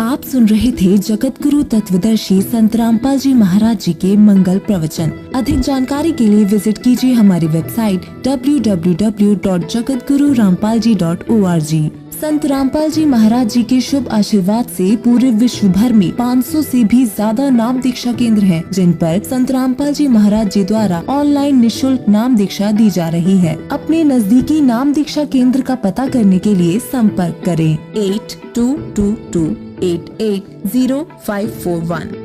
आप सुन रहे थे जगत गुरु तत्वदर्शी संत रामपाल जी महाराज जी के मंगल प्रवचन। अधिक जानकारी के लिए विजिट कीजिए हमारी वेबसाइट www.jagatgururampalji.org। संत रामपाल जी महाराज जी के शुभ आशीर्वाद से पूरे विश्व भर में 500 से भी ज्यादा नाम दीक्षा केंद्र हैं, जिन पर संत रामपाल जी महाराज जी द्वारा ऑनलाइन निशुल्क नाम दीक्षा दी जा रही है। अपने नजदीकी नाम दीक्षा केंद्र का पता करने के लिए संपर्क करें 8222880541।